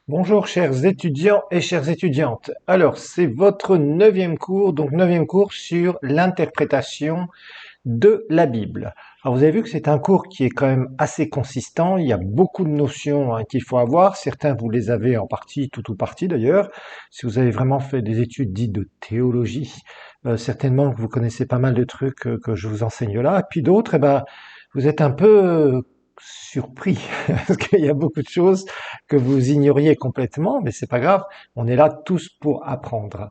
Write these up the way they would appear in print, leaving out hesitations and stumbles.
Bonjour chers étudiants et chères étudiantes. Alors c'est votre neuvième cours, donc neuvième cours sur l'interprétation de la Bible. Alors vous avez vu que c'est un cours qui est quand même assez consistant, il y a beaucoup de notions qu'il faut avoir, certains vous les avez en partie, tout ou partie d'ailleurs. Si vous avez vraiment fait des études dites de théologie, certainement que vous connaissez pas mal de trucs que je vous enseigne là, et puis d'autres, vous êtes un peu surpris parce qu'il y a beaucoup de choses que vous ignoriez complètement, mais c'est pas grave, on est là tous pour apprendre.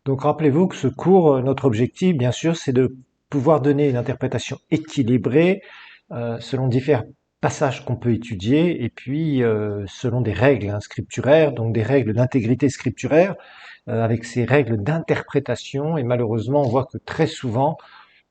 Donc rappelez-vous que ce cours, notre objectif, bien sûr, c'est de pouvoir donner une interprétation équilibrée selon différents passages qu'on peut étudier et puis selon des règles scripturaires, donc des règles d'intégrité scripturaire, avec ces règles d'interprétation. Et malheureusement, on voit que très souvent,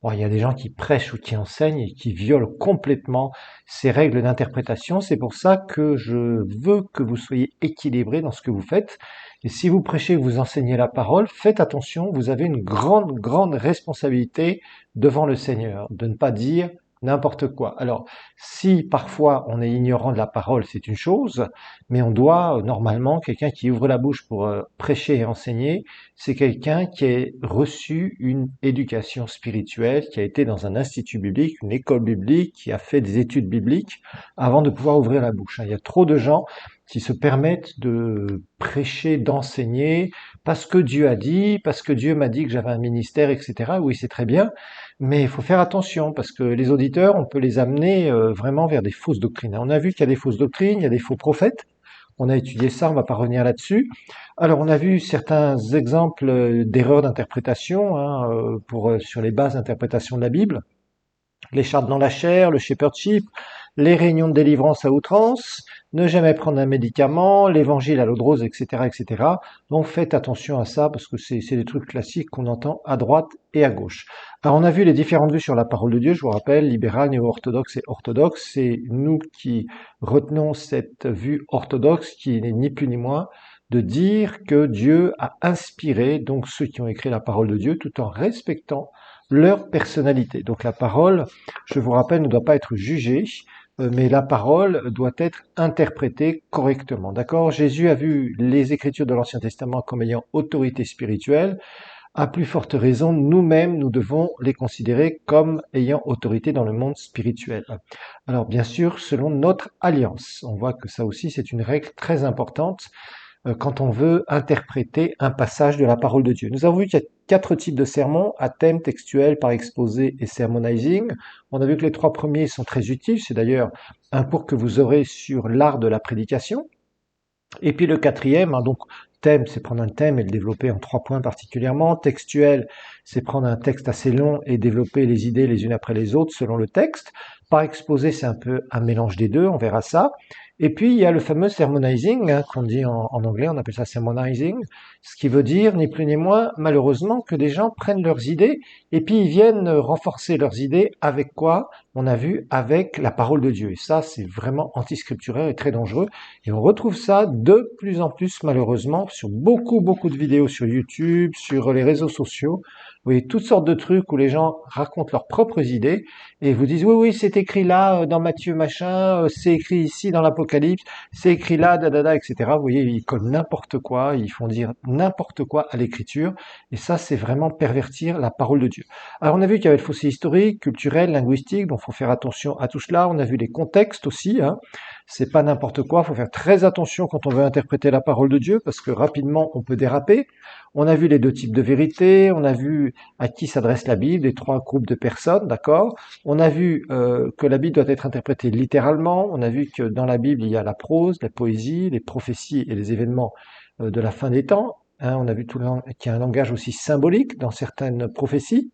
bon, il y a des gens qui prêchent ou qui enseignent et qui violent complètement ces règles d'interprétation. C'est pour ça que je veux que vous soyez équilibrés dans ce que vous faites. Et si vous prêchez, vous enseignez la parole, faites attention, vous avez une grande, grande responsabilité devant le Seigneur, de ne pas dire n'importe quoi. Alors, si parfois on est ignorant de la parole, c'est une chose, mais on doit, normalement, quelqu'un qui ouvre la bouche pour prêcher et enseigner, c'est quelqu'un qui a reçu une éducation spirituelle, qui a été dans un institut biblique, une école biblique, qui a fait des études bibliques avant de pouvoir ouvrir la bouche. Il y a trop de gens qui se permettent de prêcher, d'enseigner, parce que Dieu a dit, parce que Dieu m'a dit que j'avais un ministère, etc. Oui, c'est très bien, mais il faut faire attention, parce que les auditeurs, on peut les amener vraiment vers des fausses doctrines. On a vu qu'il y a des fausses doctrines, il y a des faux prophètes, on a étudié ça, on va pas revenir là-dessus. Alors, on a vu certains exemples d'erreurs d'interprétation sur les bases d'interprétation de la Bible. Les chartes dans la chair, le shepherdship, les réunions de délivrance à outrance, ne jamais prendre un médicament, l'évangile à l'eau de rose, etc., etc. Donc faites attention à ça parce que c'est des trucs classiques qu'on entend à droite et à gauche. Alors on a vu les différentes vues sur la parole de Dieu, je vous rappelle, libéral, néo-orthodoxe et orthodoxe. C'est nous qui retenons cette vue orthodoxe qui n'est ni plus ni moins de dire que Dieu a inspiré donc ceux qui ont écrit la parole de Dieu tout en respectant leur personnalité. Donc la parole, je vous rappelle, ne doit pas être jugée, mais la parole doit être interprétée correctement. D'accord? Jésus a vu les Écritures de l'Ancien Testament comme ayant autorité spirituelle. À plus forte raison, nous-mêmes, nous devons les considérer comme ayant autorité dans le monde spirituel. Alors bien sûr, selon notre alliance. On voit que ça aussi, c'est une règle très importante quand on veut interpréter un passage de la parole de Dieu. Nous avons vu qu'il y a 4 types de sermons, à thème, textuel, par exposé et sermonizing. On a vu que les 3 premiers sont très utiles, c'est d'ailleurs un cours que vous aurez sur l'art de la prédication. Et puis le quatrième, donc thème, c'est prendre un thème et le développer en 3 points particulièrement. Textuel, c'est prendre un texte assez long et développer les idées les unes après les autres selon le texte. Par exposé, c'est un peu un mélange des deux, on verra ça. Et puis il y a le fameux sermonizing, qu'on dit en anglais, on appelle ça sermonizing, ce qui veut dire ni plus ni moins, malheureusement, que des gens prennent leurs idées et puis ils viennent renforcer leurs idées avec quoi? On a vu avec la parole de Dieu. Et ça, c'est vraiment antiscripturaire et très dangereux. Et on retrouve ça de plus en plus malheureusement sur beaucoup beaucoup de vidéos sur YouTube, sur les réseaux sociaux. Vous voyez toutes sortes de trucs où les gens racontent leurs propres idées et vous disent oui oui c'est écrit là dans Matthieu machin, c'est écrit ici dans l'Apocalypse, c'est écrit là etc. Vous voyez ils collent n'importe quoi, ils font dire n'importe quoi à l'écriture et ça c'est vraiment pervertir la parole de Dieu. Alors on a vu qu'il y avait le fossé historique, culturel, linguistique, donc faut faire attention à tout cela. On a vu les contextes aussi. C'est pas n'importe quoi, il faut faire très attention quand on veut interpréter la parole de Dieu, parce que rapidement on peut déraper. On a vu les 2 types de vérité, on a vu à qui s'adresse la Bible, les 3 groupes de personnes, d'accord. On a vu que la Bible doit être interprétée littéralement, on a vu que dans la Bible il y a la prose, la poésie, les prophéties et les événements de la fin des temps. On a vu qu'il y a un langage aussi symbolique dans certaines prophéties.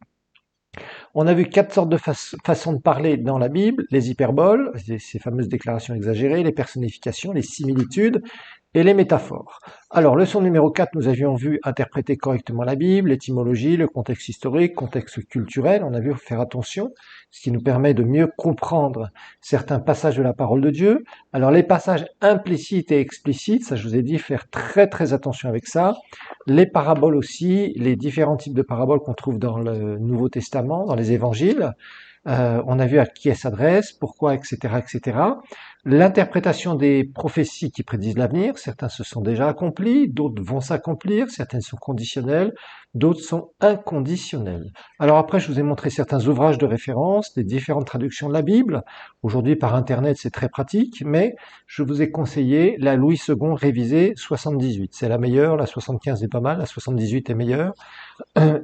On a vu 4 sortes de façons de parler dans la Bible, les hyperboles, ces fameuses déclarations exagérées, les personnifications, les similitudes et les métaphores. Alors, leçon numéro 4, nous avions vu interpréter correctement la Bible, l'étymologie, le contexte historique, contexte culturel. On a vu faire attention, ce qui nous permet de mieux comprendre certains passages de la parole de Dieu. Alors, les passages implicites et explicites, ça je vous ai dit, faire très très attention avec ça. Les paraboles aussi, les différents types de paraboles qu'on trouve dans le Nouveau Testament, dans les évangiles. On a vu à qui elles s'adressent, pourquoi, etc., etc. L'interprétation des prophéties qui prédisent l'avenir, certains se sont déjà accomplis, d'autres vont s'accomplir, certaines sont conditionnelles, d'autres sont inconditionnelles. Alors après, je vous ai montré certains ouvrages de référence, des différentes traductions de la Bible. Aujourd'hui, par Internet, c'est très pratique, mais je vous ai conseillé la Louis II révisée 78. C'est la meilleure, la 75 est pas mal, la 78 est meilleure.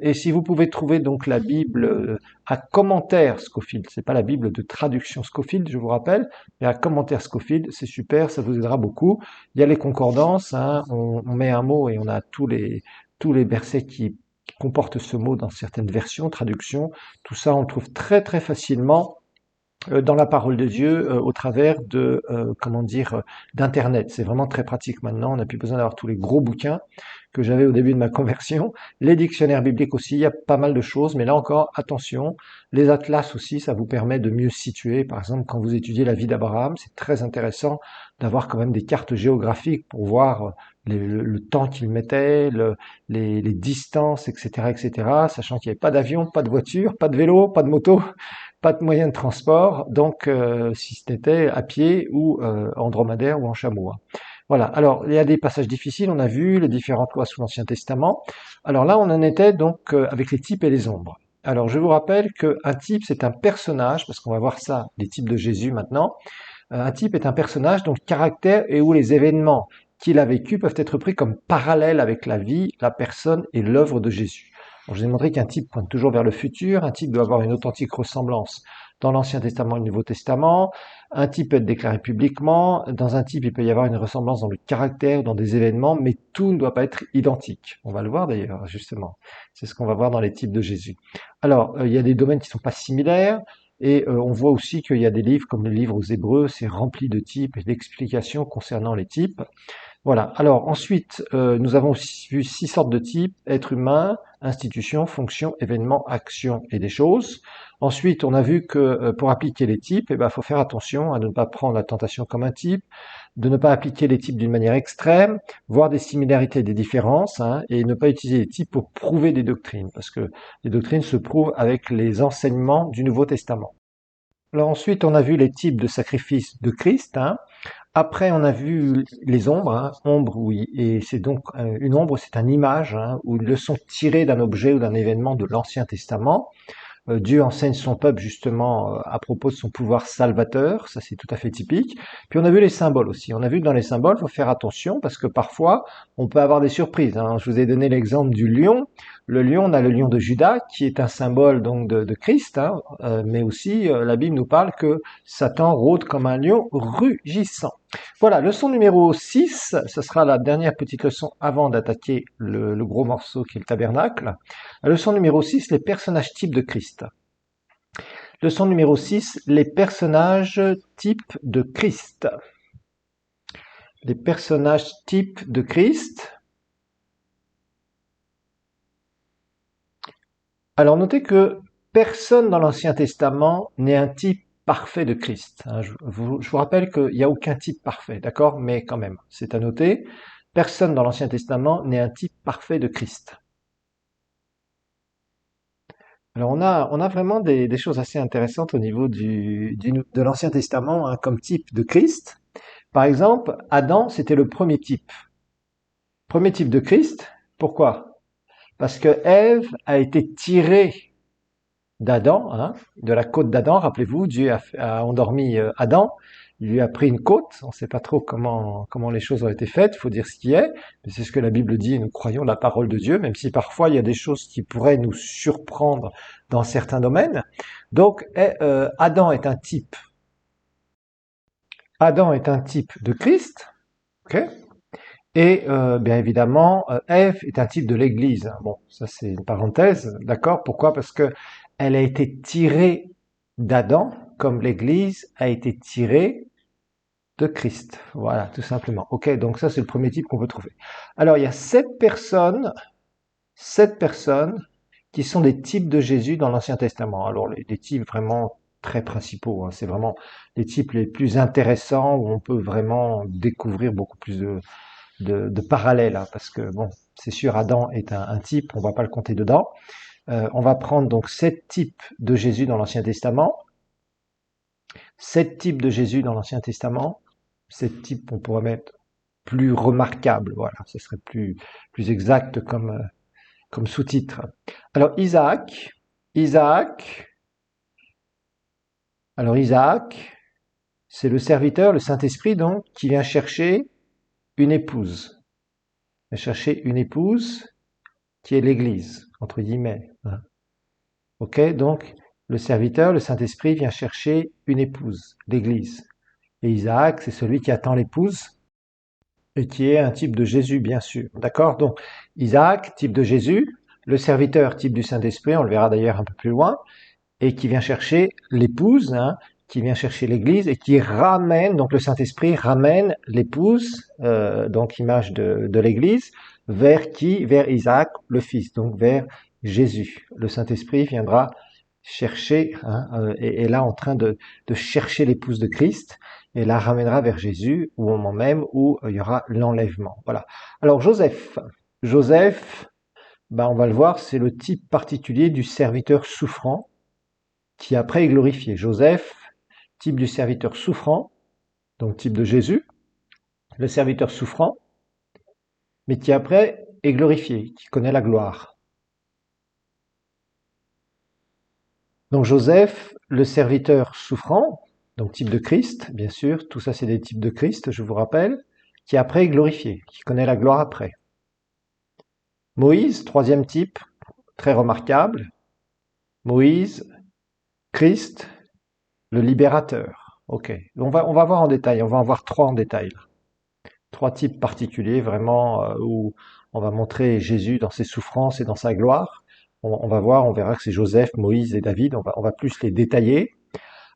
Et si vous pouvez trouver donc la Bible à commentaire Scofield, c'est pas la Bible de traduction Scofield, je vous rappelle, mais à commentaire Scofield, c'est super, ça vous aidera beaucoup. Il y a les concordances, hein, on met un mot et on a tous les versets qui comportent ce mot dans certaines versions, traductions. Tout ça, on le trouve très très facilement dans la parole de Dieu au travers de comment dire d'internet. C'est vraiment très pratique maintenant, on n'a plus besoin d'avoir tous les gros bouquins que j'avais au début de ma conversion. Les dictionnaires bibliques aussi, il y a pas mal de choses, mais là encore, attention, les atlas aussi, ça vous permet de mieux situer. Par exemple, quand vous étudiez la vie d'Abraham, c'est très intéressant d'avoir quand même des cartes géographiques pour voir le temps qu'il mettait, les distances, etc., etc., sachant qu'il n'y avait pas d'avion, pas de voiture, pas de vélo, pas de moto, pas de moyen de transport, donc si c'était à pied ou en dromadaire ou en chameau. Hein. Voilà, alors il y a des passages difficiles, on a vu les différentes lois sous l'Ancien Testament. Alors là, on en était donc avec les types et les ombres. Alors je vous rappelle qu'un type, c'est un personnage, parce qu'on va voir ça, les types de Jésus maintenant. Un type est un personnage dont le caractère et où les événements qu'il a vécus peuvent être pris comme parallèles avec la vie, la personne et l'œuvre de Jésus. Alors, je vous ai montré qu'un type pointe toujours vers le futur, un type doit avoir une authentique ressemblance dans l'Ancien Testament et le Nouveau Testament, un type peut être déclaré publiquement, dans un type il peut y avoir une ressemblance dans le caractère, dans des événements, mais tout ne doit pas être identique. On va le voir d'ailleurs, justement. C'est ce qu'on va voir dans les types de Jésus. Alors, il y a des domaines qui ne sont pas similaires, et on voit aussi qu'il y a des livres comme le livre aux Hébreux, c'est rempli de types et d'explications concernant les types. Voilà. Alors ensuite, nous avons aussi vu 6 sortes de types: être humain, institution, fonction, événement, action et des choses. Ensuite, on a vu que pour appliquer les types, il faut faire attention à ne pas prendre la tentation comme un type, de ne pas appliquer les types d'une manière extrême, voir des similarités et des différences, hein, et ne pas utiliser les types pour prouver des doctrines, parce que les doctrines se prouvent avec les enseignements du Nouveau Testament. Alors ensuite, on a vu les types de sacrifices de Christ. Hein. Après, on a vu les ombres. Hein. Ombre, oui, et c'est donc une ombre, c'est une image hein, ou une leçon tirée d'un objet ou d'un événement de l'Ancien Testament. Dieu enseigne son peuple justement à propos de son pouvoir salvateur, ça c'est tout à fait typique. Puis on a vu les symboles aussi. On a vu que dans les symboles, il faut faire attention parce que parfois on peut avoir des surprises. Hein. Je vous ai donné l'exemple du lion. Le lion, on a le lion de Juda qui est un symbole donc de Christ, hein, mais aussi la Bible nous parle que Satan rôde comme un lion rugissant. Voilà, leçon numéro 6, ce sera la dernière petite leçon avant d'attaquer le gros morceau qui est le tabernacle. La leçon numéro 6, les personnages types de Christ. Leçon numéro 6, les personnages types de Christ. Les personnages types de Christ. Alors notez que personne dans l'Ancien Testament n'est un type parfait de Christ. Je vous rappelle qu'il n'y a aucun type parfait, d'accord? Mais quand même, c'est à noter. Personne dans l'Ancien Testament n'est un type parfait de Christ. Alors on a vraiment des choses assez intéressantes au niveau de l'Ancien Testament hein, comme type de Christ. Par exemple, Adam, c'était le premier type. Premier type de Christ. Pourquoi? Parce que Ève a été tirée d'Adam, hein, de la côte d'Adam. Rappelez-vous, Dieu a endormi Adam. Il lui a pris une côte. On ne sait pas trop comment les choses ont été faites. Il faut dire ce qui est. Mais c'est ce que la Bible dit et nous croyons la parole de Dieu, même si parfois il y a des choses qui pourraient nous surprendre dans certains domaines. Donc, Adam est un type. Adam est un type de Christ. Ok. Et bien évidemment, Ève est un type de l'Église. Bon, ça c'est une parenthèse, d'accord? Pourquoi? Parce que elle a été tirée d'Adam, comme l'Église a été tirée de Christ. Voilà, tout simplement. Ok, donc ça c'est le premier type qu'on peut trouver. Alors il y a 7 personnes qui sont des types de Jésus dans l'Ancien Testament. Alors les types vraiment très principaux, hein, c'est vraiment les types les plus intéressants où on peut vraiment découvrir beaucoup plus de parallèles, hein, parce que bon, c'est sûr, Adam est un type, on va pas le compter dedans. On va prendre donc 7 types de Jésus dans l'Ancien Testament. 7 types de Jésus dans l'Ancien Testament. 7 types, on pourrait mettre plus remarquables, voilà, ce serait plus exact comme sous-titre. Alors Isaac, c'est le serviteur, le Saint-Esprit donc, qui vient chercher une épouse. Il vient chercher une épouse qui est l'Église, entre guillemets. Hein. Ok, donc le serviteur, le Saint-Esprit vient chercher une épouse, l'Église. Et Isaac, c'est celui qui attend l'épouse et qui est un type de Jésus, bien sûr. D'accord? Donc Isaac, type de Jésus, le serviteur, type du Saint-Esprit, on le verra d'ailleurs un peu plus loin, et qui vient chercher l'épouse, hein, qui vient chercher l'Église et qui ramène, donc le Saint-Esprit ramène l'épouse, donc image de l'Église, vers qui? Vers Isaac, le Fils, donc vers Jésus. Le Saint-Esprit viendra chercher, hein, est là en train de chercher l'épouse de Christ, et la ramènera vers Jésus au moment même où il y aura l'enlèvement. Voilà. Alors Joseph, ben on va le voir, c'est le type particulier du serviteur souffrant, qui après est glorifié. Joseph, type du serviteur souffrant, donc type de Jésus, le serviteur souffrant, mais qui après est glorifié, qui connaît la gloire. Donc Joseph, le serviteur souffrant, donc type de Christ, bien sûr, tout ça c'est des types de Christ, je vous rappelle, qui après est glorifié, qui connaît la gloire après. Moïse, troisième type, très remarquable. Moïse, Christ, le libérateur. Ok, on va voir en détail, on va en voir 3 en détail. 3 types particuliers vraiment où on va montrer Jésus dans ses souffrances et dans sa gloire. On va voir, on verra que c'est Joseph, Moïse et David, on va plus les détailler.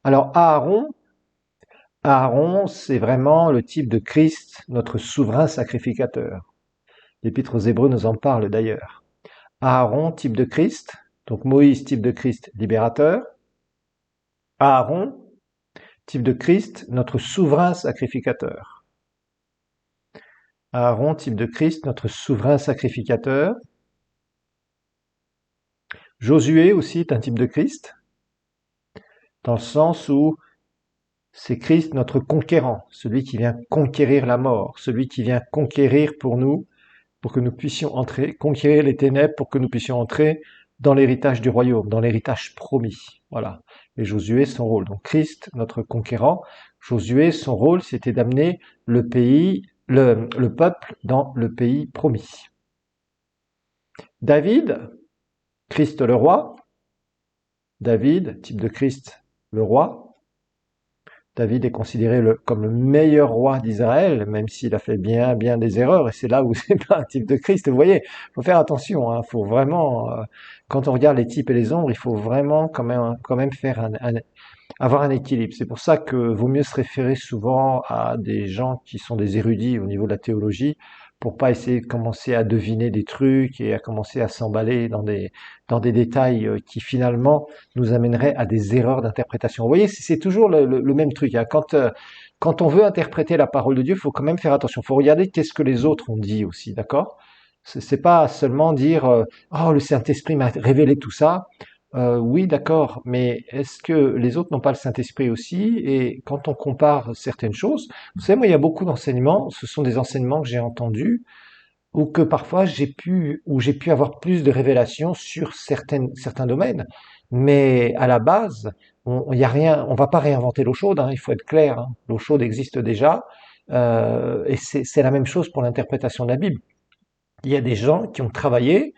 Alors Aaron, c'est vraiment le type de Christ, notre souverain sacrificateur. L'Épître aux Hébreux nous en parle d'ailleurs. Aaron, type de Christ, donc Moïse, type de Christ, libérateur. Aaron, type de Christ, notre souverain sacrificateur. Aaron, type de Christ, notre souverain sacrificateur. Josué aussi est un type de Christ, dans le sens où c'est Christ notre conquérant, celui qui vient conquérir la mort, celui qui vient conquérir pour nous, pour que nous puissions entrer, conquérir les ténèbres, pour que nous puissions entrer dans l'héritage du royaume, dans l'héritage promis. Voilà. Et Josué, son rôle. Donc Christ, notre conquérant, Josué, son rôle, c'était d'amener le pays, le peuple dans le pays promis. David, Christ le roi. David, type de Christ, le roi. David est considéré comme le meilleur roi d'Israël, même s'il a fait bien des erreurs, et c'est là où c'est pas un type de Christ. Vous voyez, faut faire attention, hein, faut vraiment, quand on regarde les types et les ombres, il faut vraiment quand même faire avoir un équilibre. C'est pour ça que vaut mieux se référer souvent à des gens qui sont des érudits au niveau de la théologie, pour pas essayer de commencer à deviner des trucs et à commencer à s'emballer dans des détails qui finalement nous amèneraient à des erreurs d'interprétation. Vous voyez, c'est toujours le même truc. Hein. Quand on veut interpréter la parole de Dieu, il faut quand même faire attention. Il faut regarder qu'est-ce que les autres ont dit aussi, d'accord? C'est pas seulement dire oh le Saint-Esprit m'a révélé tout ça. Oui, d'accord, mais est-ce que les autres n'ont pas le Saint-Esprit aussi? Et quand on compare certaines choses, vous savez, moi, il y a beaucoup d'enseignements, ce sont des enseignements que j'ai entendus, ou que parfois j'ai pu avoir plus de révélations sur certains domaines. Mais à la base, il y a rien, on va pas réinventer l'eau chaude, hein, il faut être clair, hein. L'eau chaude existe déjà, et c'est la même chose pour l'interprétation de la Bible. Il y a des gens qui ont travaillé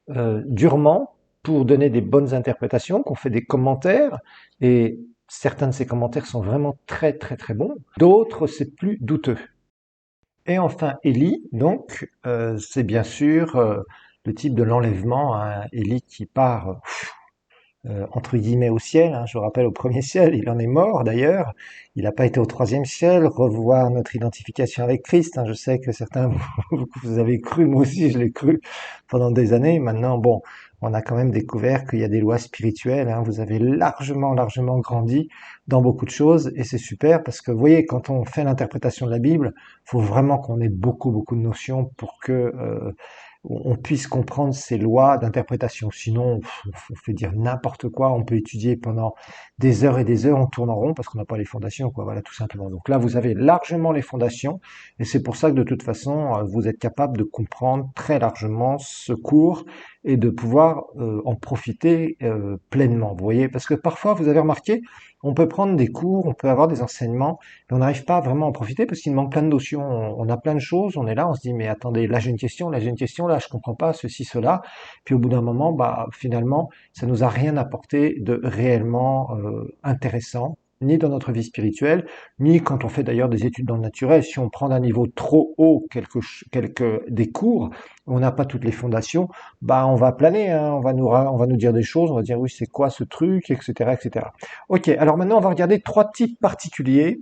durement pour donner des bonnes interprétations, qu'on fait des commentaires, et certains de ces commentaires sont vraiment très très très bons, d'autres c'est plus douteux. Et enfin Élie, donc c'est bien sûr le type de l'enlèvement, hein, Élie qui part entre guillemets au ciel, hein, je vous rappelle au premier ciel, il en est mort d'ailleurs, il n'a pas été au troisième ciel, revoir notre identification avec Christ, hein, je sais que certains vous avez cru, moi aussi je l'ai cru pendant des années, maintenant bon, on a quand même découvert qu'il y a des lois spirituelles, hein, vous avez largement grandi dans beaucoup de choses et c'est super parce que vous voyez quand on fait l'interprétation de la Bible, faut vraiment qu'on ait beaucoup de notions pour que on puisse comprendre ces lois d'interprétation. Sinon, on fait dire n'importe quoi, on peut étudier pendant des heures et des heures, on tourne en rond parce qu'on n'a pas les fondations, quoi, voilà, tout simplement. Donc là, vous avez largement les fondations, et c'est pour ça que de toute façon, vous êtes capable de comprendre très largement ce cours et de pouvoir en profiter pleinement. Vous voyez, parce que parfois, vous avez remarqué, on peut prendre des cours, on peut avoir des enseignements, mais on n'arrive pas vraiment à en profiter parce qu'il manque plein de notions. On a plein de choses, on est là, on se dit mais attendez, là j'ai une question, là j'ai une question, là je comprends pas ceci, cela. Puis au bout d'un moment, bah finalement, ça nous a rien apporté de réellement intéressant, ni dans notre vie spirituelle, ni quand on fait d'ailleurs des études dans le naturel. Si on prend d'un niveau trop haut quelques des cours, on n'a pas toutes les fondations, bah on va planer, hein, on va nous dire des choses, on va dire oui c'est quoi ce truc, etc., etc. Ok, alors maintenant on va regarder trois types particuliers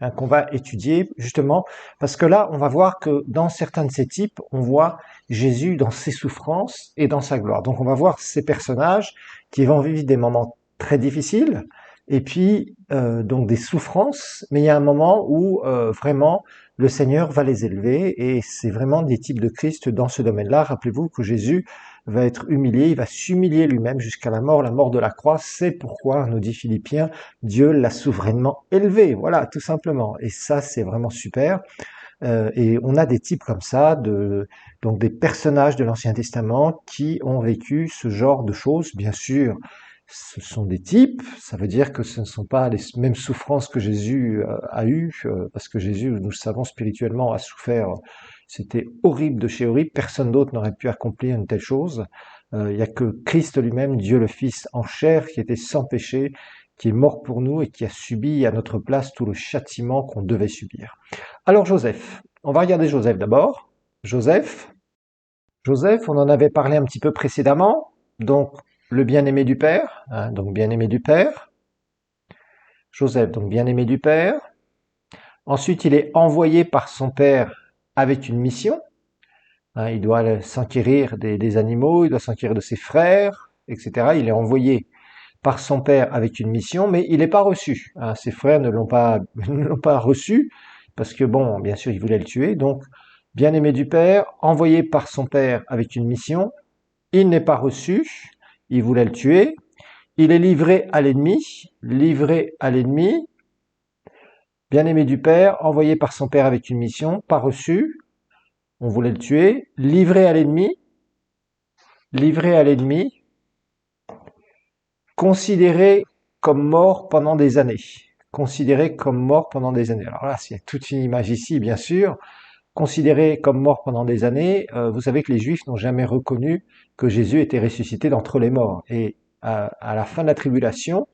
hein, qu'on va étudier justement parce que là on va voir que dans certains de ces types on voit Jésus dans ses souffrances et dans sa gloire. Donc on va voir ces personnages qui vont vivre des moments très difficiles et puis donc des souffrances, mais il y a un moment où vraiment le Seigneur va les élever et c'est vraiment des types de Christ dans ce domaine-là. Rappelez-vous que Jésus va être humilié, il va s'humilier lui-même jusqu'à la mort de la croix. C'est pourquoi, nous dit Philippiens, Dieu l'a souverainement élevé, voilà, tout simplement. Et ça, c'est vraiment super. Et on a des types comme ça, donc des personnages de l'Ancien Testament qui ont vécu ce genre de choses. Bien sûr, ce sont des types, ça veut dire que ce ne sont pas les mêmes souffrances que Jésus a eues, parce que Jésus, nous le savons spirituellement, a souffert. C'était horrible de chez horrible, personne d'autre n'aurait pu accomplir une telle chose. Il n'y a que Christ lui-même, Dieu le Fils en chair, qui était sans péché, qui est mort pour nous et qui a subi à notre place tout le châtiment qu'on devait subir. Alors Joseph, on va regarder Joseph d'abord. Joseph, Joseph, on en avait parlé un petit peu précédemment, donc le bien-aimé du Père, hein, donc bien-aimé du Père. Joseph, donc bien-aimé du Père. Ensuite, il est envoyé par son Père avec une mission. Hein, il doit s'enquérir des animaux, il doit s'enquérir de ses frères, etc. Il est envoyé par son père avec une mission, mais il n'est pas reçu. Hein, ses frères ne l'ont pas, ne l'ont pas reçu, parce que bon, bien sûr, ils voulaient le tuer. Donc, bien-aimé du père, envoyé par son père avec une mission, il n'est pas reçu, il voulait le tuer. Il est livré à l'ennemi, bien-aimé du père, envoyé par son père avec une mission, pas reçu, on voulait le tuer, livré à l'ennemi, considéré comme mort pendant des années. Considéré comme mort pendant des années. Alors là, il y a toute une image ici, bien sûr. Considéré comme mort pendant des années, vous savez que les Juifs n'ont jamais reconnu que Jésus était ressuscité d'entre les morts. Et à la fin de la tribulation,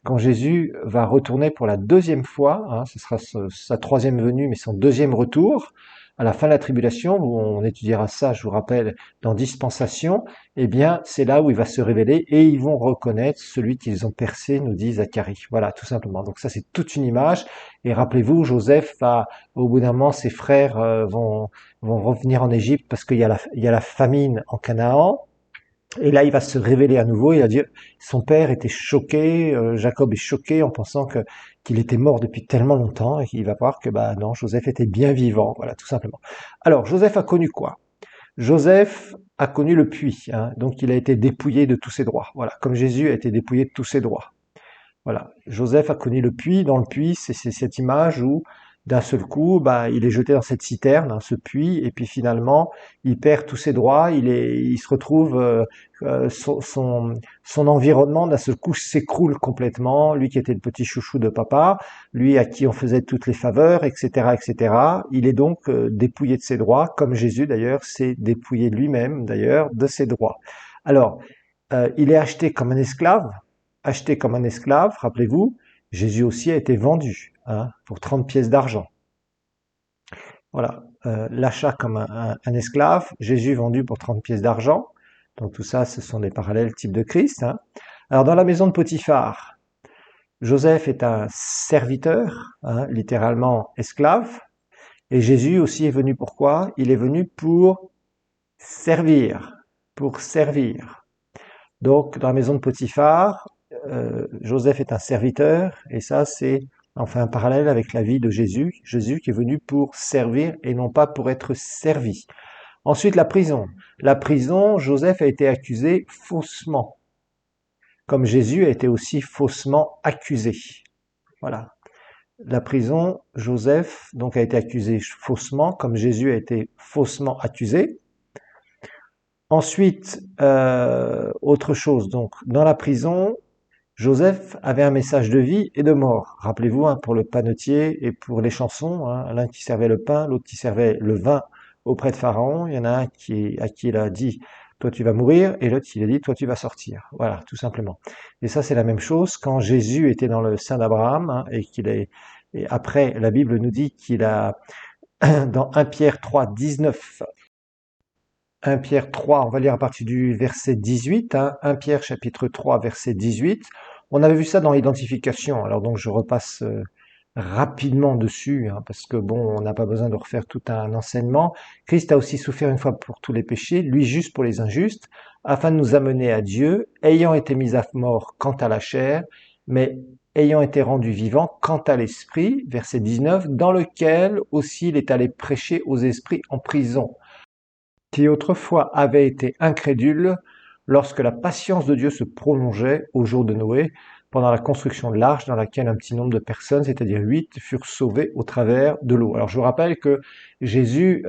quand Jésus va retourner pour la deuxième fois, hein, ce sera sa troisième venue, mais son deuxième retour, à la fin de la tribulation, où on étudiera ça, je vous rappelle, dans Dispensation, eh bien, c'est là où il va se révéler et ils vont reconnaître celui qu'ils ont percé, nous dit Zacharie. Voilà, tout simplement. Donc ça, c'est toute une image. Et rappelez-vous, Joseph va, au bout d'un moment, ses frères vont revenir en Égypte parce qu'il y a la famine en Canaan. Et là, il va se révéler à nouveau. Il va dire, son père était choqué, Jacob est choqué en pensant que qu'il était mort depuis tellement longtemps, et il va voir que bah non, Joseph était bien vivant. Voilà, tout simplement. Alors, Joseph a connu quoi? Joseph a connu le puits, hein, donc il a été dépouillé de tous ses droits. Voilà, comme Jésus a été dépouillé de tous ses droits. Voilà, Joseph a connu le puits. Dans le puits, c'est cette image où d'un seul coup, bah, il est jeté dans cette citerne, dans ce puits, et puis finalement, il perd tous ses droits. Il se retrouve, son environnement d'un seul coup s'écroule complètement. Lui qui était le petit chouchou de papa, lui à qui on faisait toutes les faveurs, etc., etc. Il est donc dépouillé de ses droits, comme Jésus d'ailleurs s'est dépouillé lui-même d'ailleurs de ses droits. Alors, il est acheté comme un esclave, rappelez-vous, Jésus aussi a été vendu hein, pour 30 pièces d'argent. Voilà, l'achat comme un esclave, Jésus vendu pour 30 pièces d'argent. Donc tout ça, ce sont des parallèles type de Christ. Hein. Alors dans la maison de Potiphar, Joseph est un serviteur, hein, littéralement esclave. Et Jésus aussi est venu pour quoi? Il est venu pour servir, pour servir. Donc dans la maison de Potiphar, Joseph est un serviteur, et ça c'est enfin un parallèle avec la vie de Jésus, Jésus qui est venu pour servir et non pas pour être servi. Ensuite, la prison. La prison, Joseph a été accusé faussement, comme Jésus a été aussi faussement accusé. Voilà. La prison, Joseph donc a été accusé faussement, comme Jésus a été faussement accusé. Ensuite, autre chose, donc dans la prison, Joseph avait un message de vie et de mort. Rappelez-vous, hein, pour le panetier et pour les chansons, hein, l'un qui servait le pain, l'autre qui servait le vin auprès de Pharaon. Il y en a un à qui il a dit, toi tu vas mourir, et l'autre il a dit, toi tu vas sortir. Voilà, tout simplement. Et ça c'est la même chose quand Jésus était dans le sein d'Abraham, hein, et après la Bible nous dit qu'il a, dans 1 Pierre 3, 19, 1 Pierre 3, on va lire à partir du verset 18, hein, 1 Pierre chapitre 3, verset 18. On avait vu ça dans l'identification, alors donc je repasse rapidement dessus, hein, parce que bon, on n'a pas besoin de refaire tout un enseignement. Christ a aussi souffert une fois pour tous les péchés, lui juste pour les injustes, afin de nous amener à Dieu, ayant été mis à mort quant à la chair, mais ayant été rendu vivant quant à l'esprit, verset 19, dans lequel aussi il est allé prêcher aux esprits en prison, qui autrefois avaient été incrédules lorsque la patience de Dieu se prolongeait au jour de Noé, pendant la construction de l'arche dans laquelle un petit nombre de personnes, c'est-à-dire 8, furent sauvées au travers de l'eau. Alors je vous rappelle que Jésus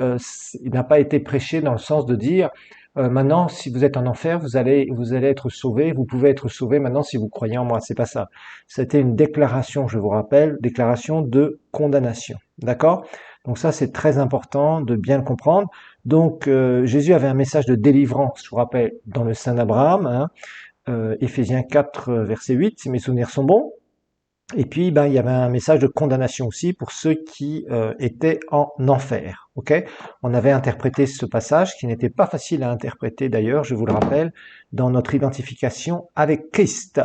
il n'a pas été prêché dans le sens de dire maintenant si vous êtes en enfer, vous allez être sauvés, vous pouvez être sauvés maintenant si vous croyez en moi. C'est pas ça. C'était une déclaration, je vous rappelle, déclaration de condamnation. D'accord? Donc ça c'est très important de bien le comprendre. Donc Jésus avait un message de délivrance, je vous rappelle, dans le sein d'Abraham, hein, Éphésiens 4, verset 8, si mes souvenirs sont bons. Et puis, ben, il y avait un message de condamnation aussi pour ceux qui étaient en enfer. Ok? On avait interprété ce passage qui n'était pas facile à interpréter d'ailleurs, je vous le rappelle, dans notre identification avec Christ.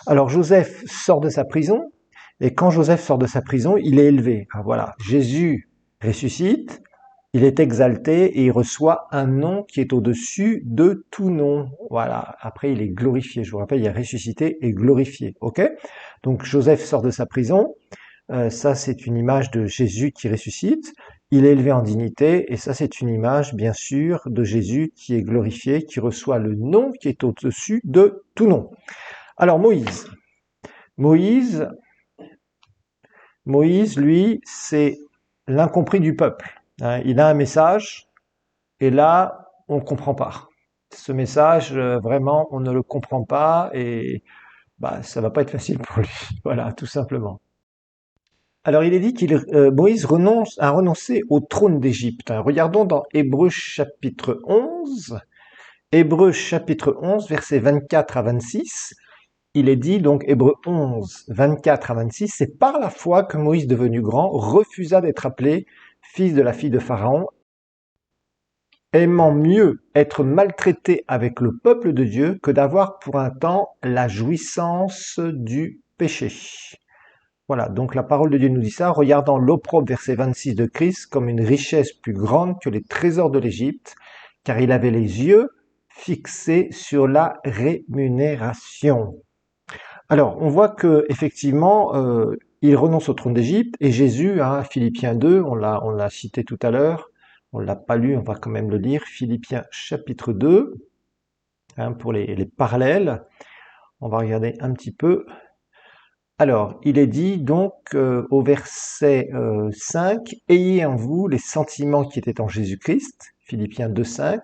Alors Joseph sort de sa prison, et quand Joseph sort de sa prison, il est élevé. Ah, voilà, Jésus ressuscite, il est exalté et il reçoit un nom qui est au-dessus de tout nom. Voilà. Après, il est glorifié. Je vous rappelle, il est ressuscité et glorifié. Ok? Donc, Joseph sort de sa prison. Ça, c'est une image de Jésus qui ressuscite. Il est élevé en dignité. Et ça, c'est une image, bien sûr, de Jésus qui est glorifié, qui reçoit le nom qui est au-dessus de tout nom. Alors, Moïse. Moïse, lui, c'est l'incompris du peuple. Il a un message, et là, on ne comprend pas. Ce message, vraiment, on ne le comprend pas, et bah, ça va pas être facile pour lui. Voilà, tout simplement. Alors, il est dit qu'il Moïse a renoncé au trône d'Égypte. Regardons dans Hébreux chapitre 11. Hébreux chapitre 11, versets 24 à 26. Il est dit, donc, Hébreux 11, 24 à 26, c'est par la foi que Moïse, devenu grand, refusa d'être appelé fils de la fille de Pharaon, aimant mieux être maltraité avec le peuple de Dieu que d'avoir pour un temps la jouissance du péché. Voilà, donc la parole de Dieu nous dit ça, regardant l'opprobre verset 26 de Christ comme une richesse plus grande que les trésors de l'Égypte, car il avait les yeux fixés sur la rémunération. Alors, on voit que effectivement, il renonce au trône d'Égypte, et Jésus, hein, Philippiens 2, on l'a cité tout à l'heure, on l'a pas lu, on va quand même le lire, Philippiens chapitre 2, hein, pour les parallèles, on va regarder un petit peu. Alors, il est dit donc au verset 5, « Ayez en vous les sentiments qui étaient en Jésus-Christ », Philippiens 2, 5,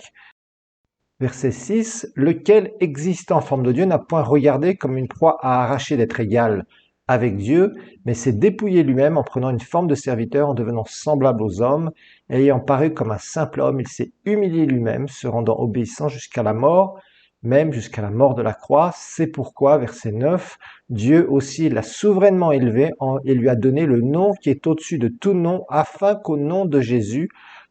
verset 6, « Lequel, existant en forme de Dieu, n'a point regardé comme une proie à arracher d'être égal avec Dieu, mais s'est dépouillé lui-même en prenant une forme de serviteur, en devenant semblable aux hommes, et ayant paru comme un simple homme, il s'est humilié lui-même, se rendant obéissant jusqu'à la mort, même jusqu'à la mort de la croix. C'est pourquoi, verset 9, Dieu aussi l'a souverainement élevé et lui a donné le nom qui est au-dessus de tout nom, afin qu'au nom de Jésus,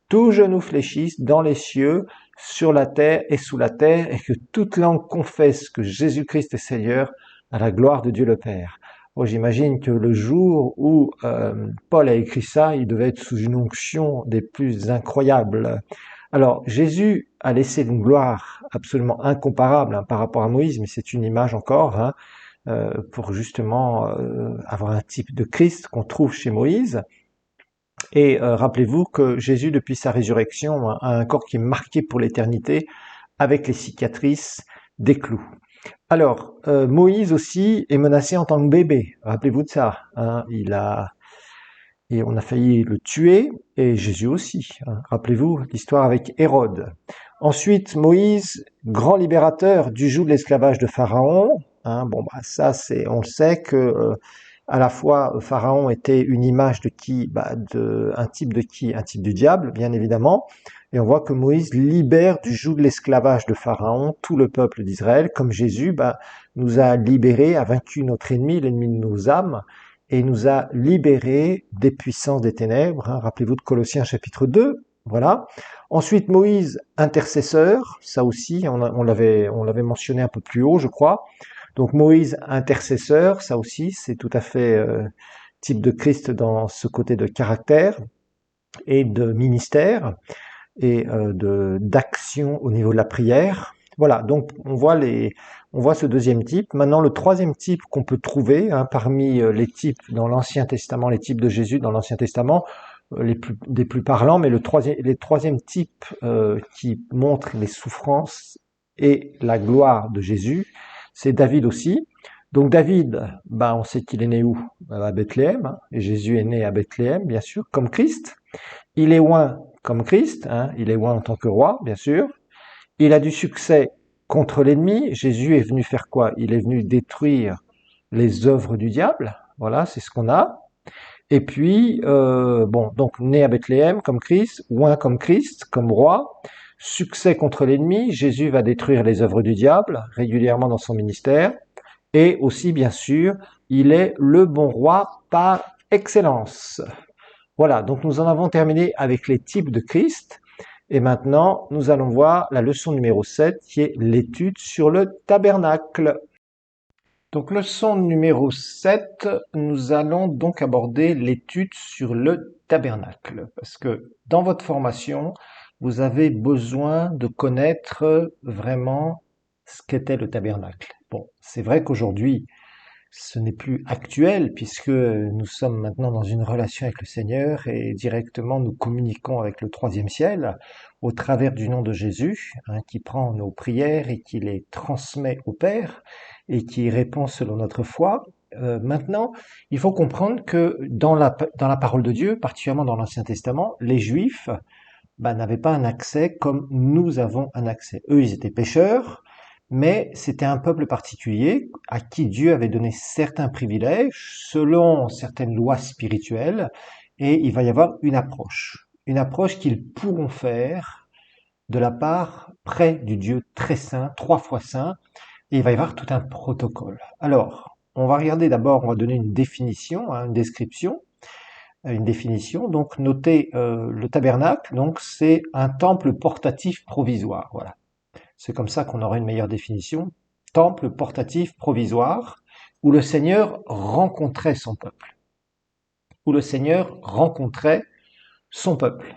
tout genou fléchisse dans les cieux, sur la terre et sous la terre, et que toute langue confesse que Jésus-Christ est Seigneur, à la gloire de Dieu le Père. Oh, j'imagine que le jour où Paul a écrit ça, il devait être sous une onction des plus incroyables. Alors, Jésus a laissé une gloire absolument incomparable, hein, par rapport à Moïse, mais c'est une image encore, hein, pour justement avoir un type de Christ qu'on trouve chez Moïse. Et rappelez-vous que Jésus, depuis sa résurrection, a un corps qui est marqué pour l'éternité avec les cicatrices des clous. Alors, Moïse aussi est menacé en tant que bébé. Rappelez-vous de ça. Hein, et on a failli le tuer, et Jésus aussi. Hein. Rappelez-vous l'histoire avec Hérode. Ensuite, Moïse, grand libérateur du joug de l'esclavage de Pharaon. Hein, bon, bah ça, on le sait que à la fois Pharaon était une image de qui, un type de qui, un type du diable, bien évidemment. Et on voit que Moïse libère du joug de l'esclavage de Pharaon tout le peuple d'Israël, comme Jésus nous a libérés, a vaincu notre ennemi, l'ennemi de nos âmes, et nous a libérés des puissances des ténèbres. Hein. Rappelez-vous de Colossiens chapitre 2, voilà. Ensuite, Moïse, intercesseur, ça aussi, on l'avait mentionné un peu plus haut, je crois. Donc Moïse, intercesseur, ça aussi, c'est tout à fait type de Christ dans ce côté de caractère et de ministère et d'action au niveau de la prière. Voilà, donc on voit ce deuxième type. Maintenant, le troisième type qu'on peut trouver parmi les types dans l'Ancien Testament, les types de Jésus dans l'Ancien Testament, des plus parlants, mais les troisième type qui montre les souffrances et la gloire de Jésus, c'est David aussi. Donc David, on sait qu'il est né où? À Bethléem, hein, et Jésus est né à Bethléem, bien sûr, comme Christ. Il est oint comme Christ, hein, il est oint en tant que roi, bien sûr. Il a du succès contre l'ennemi. Jésus est venu faire quoi? Il est venu détruire les œuvres du diable. Voilà, c'est ce qu'on a. Et puis, donc né à Bethléem comme Christ, oint comme Christ, comme roi, succès contre l'ennemi. Jésus va détruire les œuvres du diable régulièrement dans son ministère. Et aussi, bien sûr, il est le bon roi par excellence. Voilà, donc nous en avons terminé avec les types de Christ. Et maintenant, nous allons voir la leçon numéro 7, qui est l'étude sur le tabernacle. Donc, leçon numéro 7, nous allons donc aborder l'étude sur le tabernacle. Parce que dans votre formation, vous avez besoin de connaître vraiment ce qu'était le tabernacle. Bon, c'est vrai qu'aujourd'hui, ce n'est plus actuel puisque nous sommes maintenant dans une relation avec le Seigneur et directement nous communiquons avec le troisième ciel au travers du nom de Jésus, hein, qui prend nos prières et qui les transmet au Père et qui y répond selon notre foi. Maintenant, il faut comprendre que dans la parole de Dieu, particulièrement dans l'Ancien Testament, les Juifs n'avaient pas un accès comme nous avons un accès. Eux, ils étaient pécheurs, mais c'était un peuple particulier à qui Dieu avait donné certains privilèges selon certaines lois spirituelles, et il va y avoir une approche qu'ils pourront faire de la part près du Dieu très saint, trois fois saint, et il va y avoir tout un protocole. Alors, on va regarder d'abord, on va donner une définition, une description, une définition. Donc, notez le tabernacle, donc c'est un temple portatif provisoire, voilà. C'est comme ça qu'on aura une meilleure définition. Temple portatif provisoire, où le Seigneur rencontrait son peuple. Où le Seigneur rencontrait son peuple.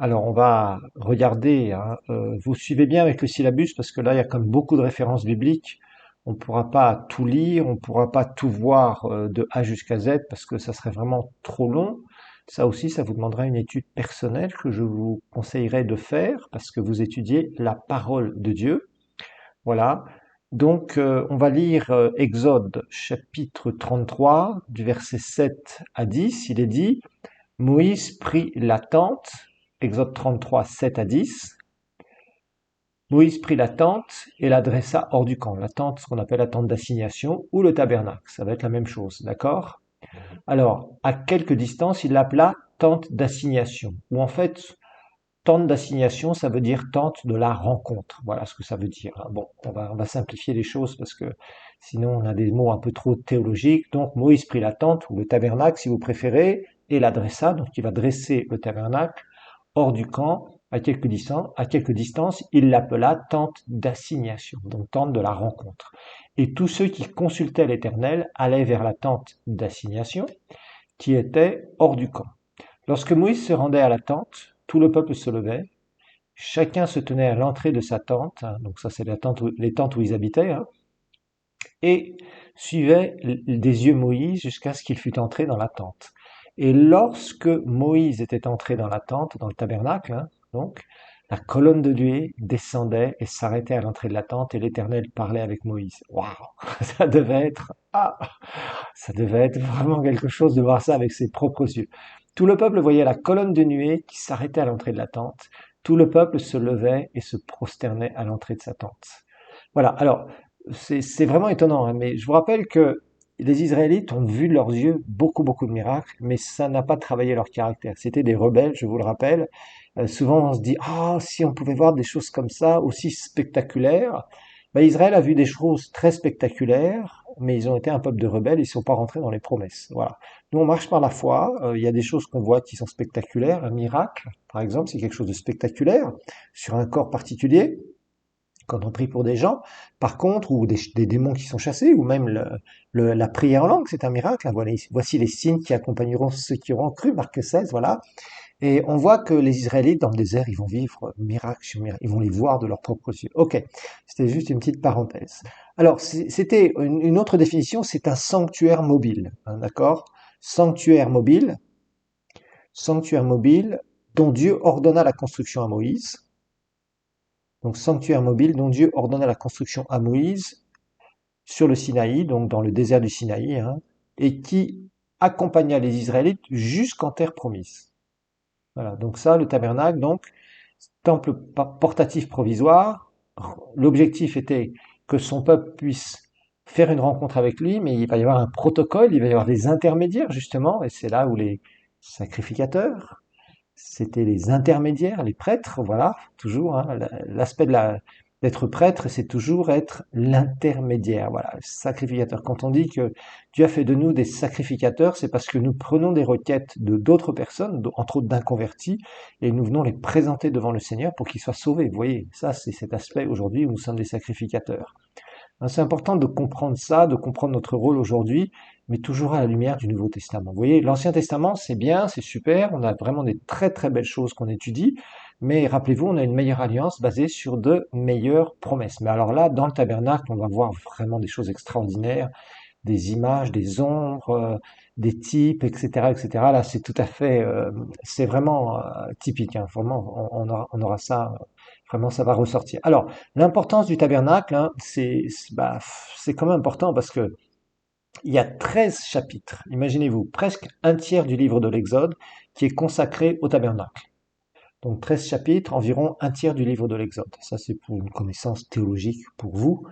Alors on va regarder, hein, vous suivez bien avec le syllabus, parce que là il y a comme beaucoup de références bibliques. On ne pourra pas tout lire, on ne pourra pas tout voir de A jusqu'à Z, parce que ça serait vraiment trop long. Ça aussi, ça vous demandera une étude personnelle que je vous conseillerais de faire, parce que vous étudiez la parole de Dieu. Voilà. Donc, on va lire Exode chapitre 33, du verset 7 à 10. Il est dit, Moïse prit la tente, Exode 33, 7 à 10. Moïse prit la tente et la dressa hors du camp. La tente, ce qu'on appelle la tente d'assignation, ou le tabernacle. Ça va être la même chose, d'accord? Alors, à quelque distance, il l'appela tente d'assignation, ou en fait, tente d'assignation, ça veut dire tente de la rencontre. Voilà ce que ça veut dire. Bon, on va simplifier les choses parce que sinon on a des mots un peu trop théologiques. Donc Moïse prit la tente ou le tabernacle si vous préférez et l'adressa. Donc il va dresser le tabernacle hors du camp à quelque distance. Il l'appela tente d'assignation, donc tente de la rencontre. Et tous ceux qui consultaient l'Éternel allaient vers la tente d'assignation qui était hors du camp. Lorsque Moïse se rendait à la tente, tout le peuple se levait, chacun se tenait à l'entrée de sa tente, hein, donc ça c'est les tentes où ils habitaient, hein, et suivait des yeux Moïse jusqu'à ce qu'il fût entré dans la tente. Et lorsque Moïse était entré dans la tente, dans le tabernacle, hein, donc, la colonne de nuée descendait et s'arrêtait à l'entrée de la tente et l'Éternel parlait avec Moïse. Waouh! Ça devait être, ça devait être vraiment quelque chose de voir ça avec ses propres yeux. Tout le peuple voyait la colonne de nuée qui s'arrêtait à l'entrée de la tente. Tout le peuple se levait et se prosternait à l'entrée de sa tente. Voilà. Alors, c'est vraiment étonnant, hein, mais je vous rappelle que les Israélites ont vu de leurs yeux beaucoup de miracles, mais ça n'a pas travaillé leur caractère. C'était des rebelles, je vous le rappelle. Souvent, on se dit, ah, si on pouvait voir des choses comme ça, aussi spectaculaires. Ben, Israël a vu des choses très spectaculaires, mais ils ont été un peuple de rebelles, ils ne sont pas rentrés dans les promesses. Voilà. Nous, on marche par la foi. Il y a des choses qu'on voit qui sont spectaculaires. Un miracle, par exemple, c'est quelque chose de spectaculaire sur un corps particulier quand on prie pour des gens. Par contre, ou des démons qui sont chassés, ou même la prière en langue, c'est un miracle. Voilà, voici les signes qui accompagneront ceux qui auront cru, Marc 16, voilà. Et on voit que les Israélites, dans le désert, ils vont vivre miracle sur miracle. Ils vont les voir de leurs propres yeux. Ok, c'était juste une petite parenthèse. Alors, c'était une autre définition, c'est un sanctuaire mobile. Hein, d'accord? Sanctuaire mobile dont Dieu ordonna la construction à Moïse. Donc, sanctuaire mobile dont Dieu ordonna la construction à Moïse sur le Sinaï, donc dans le désert du Sinaï, hein, et qui accompagna les Israélites jusqu'en terre promise. Voilà, donc ça, le tabernacle, donc, temple portatif provisoire, l'objectif était que son peuple puisse faire une rencontre avec lui, mais il va y avoir un protocole, il va y avoir des intermédiaires, justement, et c'est là où les sacrificateurs, c'était les intermédiaires, les prêtres, voilà, toujours, hein, l'aspect d'être prêtre, c'est toujours être l'intermédiaire, voilà, sacrificateur. Quand on dit que Dieu a fait de nous des sacrificateurs, c'est parce que nous prenons des requêtes de d'autres personnes, entre autres d'inconvertis, et nous venons les présenter devant le Seigneur pour qu'ils soient sauvés. Vous voyez, ça c'est cet aspect aujourd'hui où nous sommes des sacrificateurs. C'est important de comprendre ça, de comprendre notre rôle aujourd'hui, mais toujours à la lumière du Nouveau Testament. Vous voyez, l'Ancien Testament, c'est bien, c'est super, on a vraiment des très belles choses qu'on étudie, mais rappelez-vous, on a une meilleure alliance basée sur de meilleures promesses. Mais alors là, dans le tabernacle, on va voir vraiment des choses extraordinaires, des images, des ombres, des types, etc., etc. Là, c'est tout à fait, c'est vraiment typique. Hein. Vraiment, on aura ça. Vraiment, ça va ressortir. Alors, l'importance du tabernacle, hein, c'est quand même important parce que il y a 13 chapitres. Imaginez-vous, presque un tiers du livre de l'Exode qui est consacré au tabernacle. Donc 13 chapitres, environ un tiers du livre de l'Exode. Ça, c'est pour une connaissance théologique pour vous.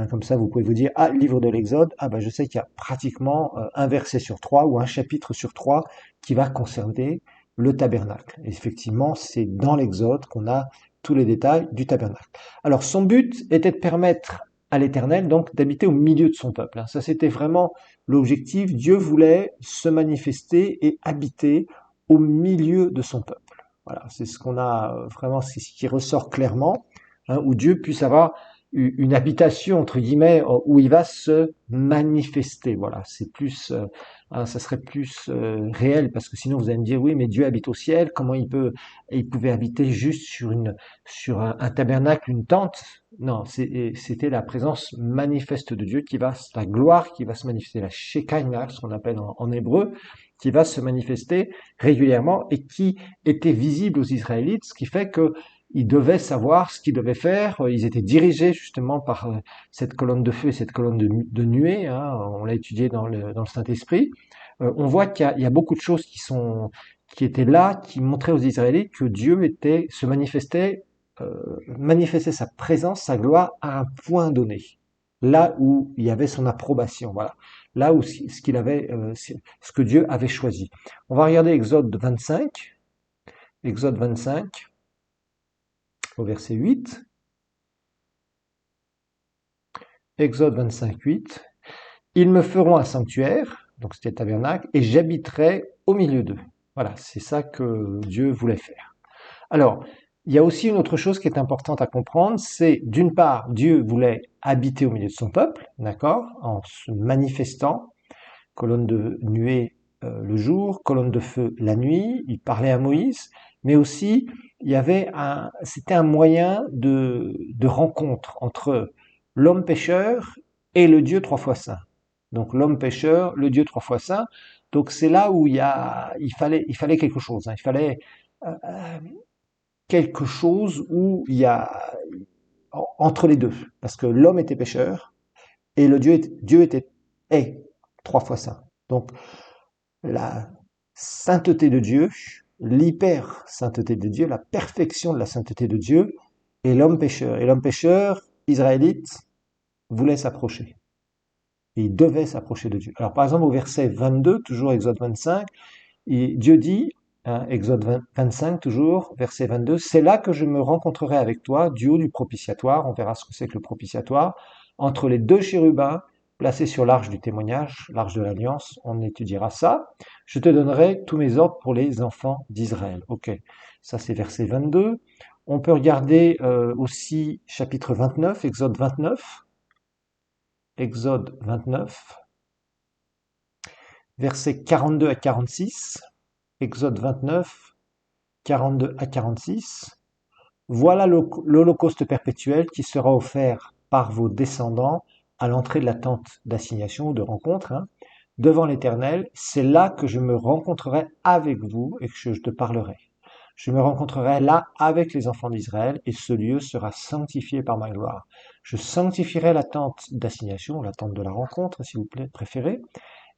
Comme ça, vous pouvez vous dire, ah, livre de l'Exode, ah ben je sais qu'il y a pratiquement un verset sur trois ou un chapitre sur trois qui va concerner le tabernacle. Et effectivement, c'est dans l'Exode qu'on a tous les détails du tabernacle. Alors, son but était de permettre à l'Éternel, donc, d'habiter au milieu de son peuple. Ça, c'était vraiment l'objectif. Dieu voulait se manifester et habiter au milieu de son peuple. Voilà, c'est ce qu'on a vraiment, c'est ce qui ressort clairement, hein, où Dieu puisse avoir une habitation entre guillemets où il va se manifester. Voilà, c'est plus, hein, ça serait plus réel parce que sinon vous allez me dire oui, mais Dieu habite au ciel. Comment il pouvait habiter juste sur un tabernacle, une tente? Non, c'était la présence manifeste de Dieu la gloire qui va se manifester, la Shekinah, ce qu'on appelle en hébreu, qui va se manifester régulièrement et qui était visible aux Israélites, ce qui fait que ils devaient savoir ce qu'ils devaient faire. Ils étaient dirigés justement par cette colonne de feu et cette colonne de nuée. Hein. On l'a étudié dans le Saint-Esprit. On voit qu'il y a beaucoup de choses qui étaient là, qui montraient aux Israélites que Dieu manifestait sa présence, sa gloire à un point donné. Là où il y avait son approbation. Voilà. Là où ce que Dieu avait choisi. On va regarder Exode 25. Exode 25 au verset 8. Exode 25, 8. Ils me feront un sanctuaire, donc c'était le tabernacle, et j'habiterai au milieu d'eux. Voilà, c'est ça que Dieu voulait faire. Alors, il y a aussi une autre chose qui est importante à comprendre, c'est d'une part, Dieu voulait habiter au milieu de son peuple, d'accord, en se manifestant, colonne de nuée le jour, colonne de feu la nuit, il parlait à Moïse, mais aussi c'était un moyen de rencontre entre l'homme pécheur et le Dieu trois fois saint. Donc l'homme pécheur, le Dieu trois fois saint. Donc c'est là où il fallait quelque chose, hein. Il fallait euh, quelque chose où il y a entre les deux, parce que l'homme était pécheur et Dieu est 3 fois saint. Donc la sainteté de Dieu, l'hyper sainteté de Dieu, la perfection de la sainteté de Dieu, et l'homme pécheur. Et l'homme pécheur, israélite, voulait s'approcher. Et il devait s'approcher de Dieu. Alors par exemple au verset 22, toujours Exode 25, Dieu dit, hein, Exode 25 toujours, verset 22, c'est là que je me rencontrerai avec toi, du haut du propitiatoire, on verra ce que c'est que le propitiatoire, entre les deux chérubins placés sur l'arche du témoignage, l'arche de l'alliance, on étudiera ça. Je te donnerai tous mes ordres pour les enfants d'Israël. Ok, ça c'est verset 22. On peut regarder aussi chapitre 29, Exode 29, Exode 29, versets 42 à 46, Exode 29, 42 à 46. Voilà l'holocauste perpétuel qui sera offert par vos descendants à l'entrée de la tente d'assignation ou de rencontre, hein, devant l'Éternel. C'est là que je me rencontrerai avec vous et que je te parlerai. Je me rencontrerai là avec les enfants d'Israël et ce lieu sera sanctifié par ma gloire. Je sanctifierai la tente d'assignation, la tente de la rencontre, si vous préférez,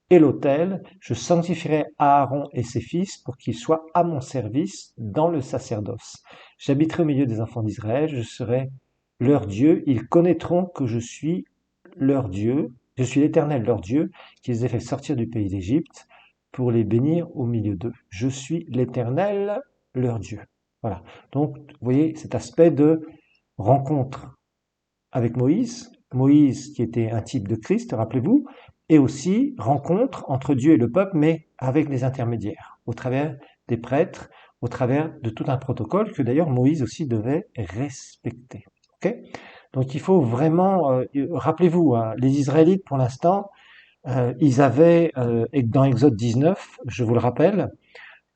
et l'autel, je sanctifierai Aaron et ses fils pour qu'ils soient à mon service dans le sacerdoce. J'habiterai au milieu des enfants d'Israël, je serai leur Dieu, ils connaîtront que je suis leur Dieu, je suis l'Éternel leur Dieu, qui les ai fait sortir du pays d'Égypte pour les bénir au milieu d'eux. Je suis l'Éternel leur Dieu. Voilà. Donc, vous voyez cet aspect de rencontre avec Moïse, Moïse qui était un type de Christ, rappelez-vous, et aussi rencontre entre Dieu et le peuple, mais avec les intermédiaires, au travers des prêtres, au travers de tout un protocole que d'ailleurs Moïse aussi devait respecter. Okay, donc il faut vraiment, rappelez-vous, hein, les Israélites pour l'instant, ils avaient, dans Exode 19, je vous le rappelle,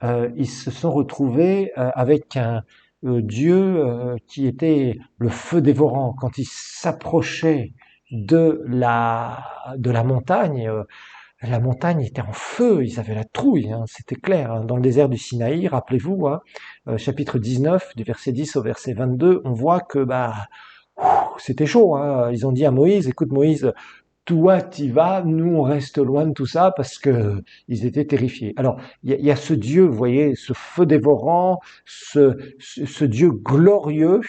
ils se sont retrouvés avec un Dieu qui était le feu dévorant. Quand ils s'approchaient de la montagne était en feu, ils avaient la trouille, hein, c'était clair. Hein. Dans le désert du Sinaï, rappelez-vous, hein, chapitre 19, du verset 10 au verset 22, on voit que c'était chaud. Hein. Ils ont dit à Moïse, écoute Moïse, toi t'y vas, nous on reste loin de tout ça parce que ils étaient terrifiés. Alors il y a ce Dieu, vous voyez, ce feu dévorant, ce Dieu glorieux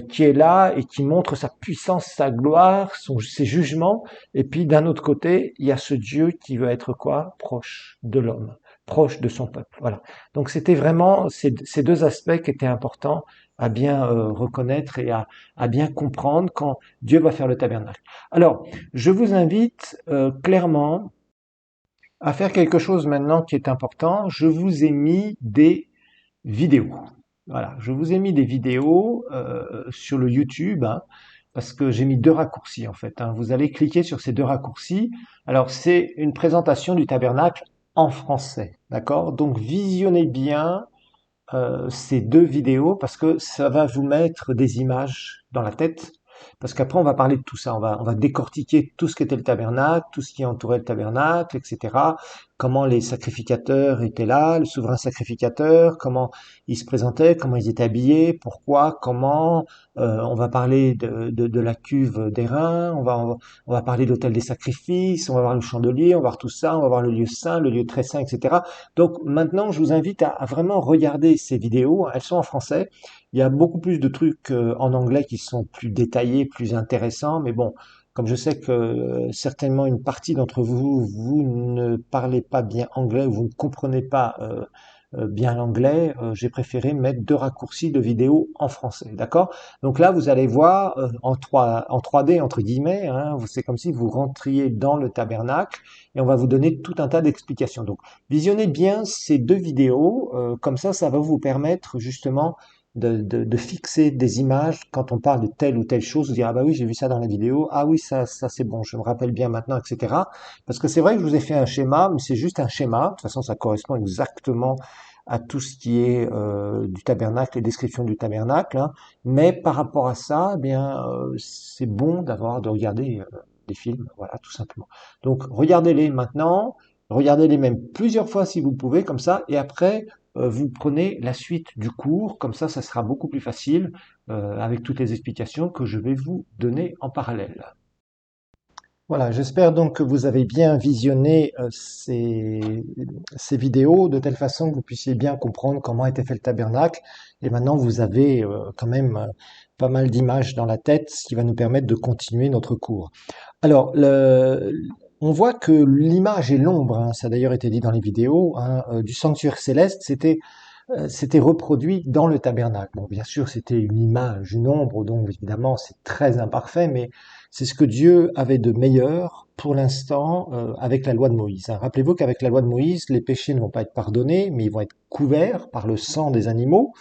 qui est là et qui montre sa puissance, sa gloire, ses jugements. Et puis d'un autre côté, il y a ce Dieu qui veut être quoi? Proche de l'homme, proche de son peuple. Voilà. Donc c'était vraiment ces deux aspects qui étaient importants à bien reconnaître et à bien comprendre quand Dieu va faire le tabernacle. Alors, je vous invite clairement à faire quelque chose maintenant qui est important. Je vous ai mis des vidéos. Voilà, je vous ai mis des vidéos sur le YouTube, hein, parce que j'ai mis deux raccourcis en fait. Hein. Vous allez cliquer sur ces deux raccourcis. Alors, c'est une présentation du tabernacle en français, d'accord? Donc, visionnez bien ces deux vidéos parce que ça va vous mettre des images dans la tête. Parce qu'après, on va parler de tout ça. On va décortiquer tout ce qu'était le tabernacle, tout ce qui entourait le tabernacle, etc. Comment les sacrificateurs étaient là, le souverain sacrificateur, comment ils se présentaient, comment ils étaient habillés, pourquoi, comment. On va parler de la cuve d'airain, on va parler de l'autel des sacrifices, on va voir le chandelier, on va voir tout ça, on va voir le lieu saint, le lieu très saint, etc. Donc maintenant, je vous invite à vraiment regarder ces vidéos. Elles sont en français. Il y a beaucoup plus de trucs en anglais qui sont plus détaillés, plus intéressants. Mais bon, comme je sais que certainement une partie d'entre vous, vous ne parlez pas bien anglais, vous ne comprenez pas bien l'anglais, j'ai préféré mettre deux raccourcis de vidéos en français. D'accord? Donc là, vous allez voir en 3D, entre guillemets, hein, c'est comme si vous rentriez dans le tabernacle et on va vous donner tout un tas d'explications. Donc, visionnez bien ces deux vidéos, comme ça va vous permettre justement de fixer des images quand on parle de telle ou telle chose, vous dire ah bah oui j'ai vu ça dans la vidéo, ah oui ça c'est bon, je me rappelle bien maintenant, etc. Parce que c'est vrai que je vous ai fait un schéma, mais c'est juste un schéma, de toute façon ça correspond exactement à tout ce qui est du tabernacle, les descriptions du tabernacle, hein. Mais par rapport à ça, eh bien c'est bon de regarder des films, voilà tout simplement. Donc regardez-les maintenant. Regardez-les même plusieurs fois si vous pouvez, comme ça, et après, vous prenez la suite du cours, comme ça sera beaucoup plus facile, avec toutes les explications que je vais vous donner en parallèle. Voilà, j'espère donc que vous avez bien visionné ces vidéos de telle façon que vous puissiez bien comprendre comment était fait le tabernacle. Et maintenant, vous avez quand même pas mal d'images dans la tête, ce qui va nous permettre de continuer notre cours. Alors, on voit que l'image et l'ombre, hein, ça a d'ailleurs été dit dans les vidéos, hein, du sanctuaire céleste, c'était reproduit dans le tabernacle. Bon, bien sûr, c'était une image, une ombre, donc évidemment, c'est très imparfait, mais c'est ce que Dieu avait de meilleur pour l'instant avec la loi de Moïse, hein. Rappelez-vous qu'avec la loi de Moïse, les péchés ne vont pas être pardonnés, mais ils vont être couverts par le sang des animaux.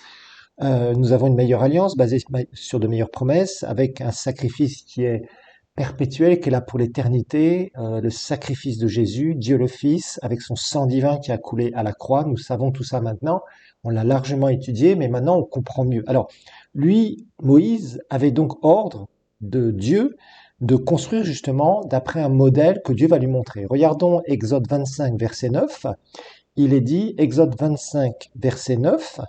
Nous avons une meilleure alliance basée sur de meilleures promesses, avec un sacrifice qui est perpétuel, qui est là pour l'éternité, le sacrifice de Jésus, Dieu le Fils, avec son sang divin qui a coulé à la croix. Nous savons tout ça maintenant, on l'a largement étudié, mais maintenant on comprend mieux. Alors, lui, Moïse, avait donc ordre de Dieu de construire justement d'après un modèle que Dieu va lui montrer. Regardons Exode 25, verset 9. Il est dit, Exode 25, verset 9,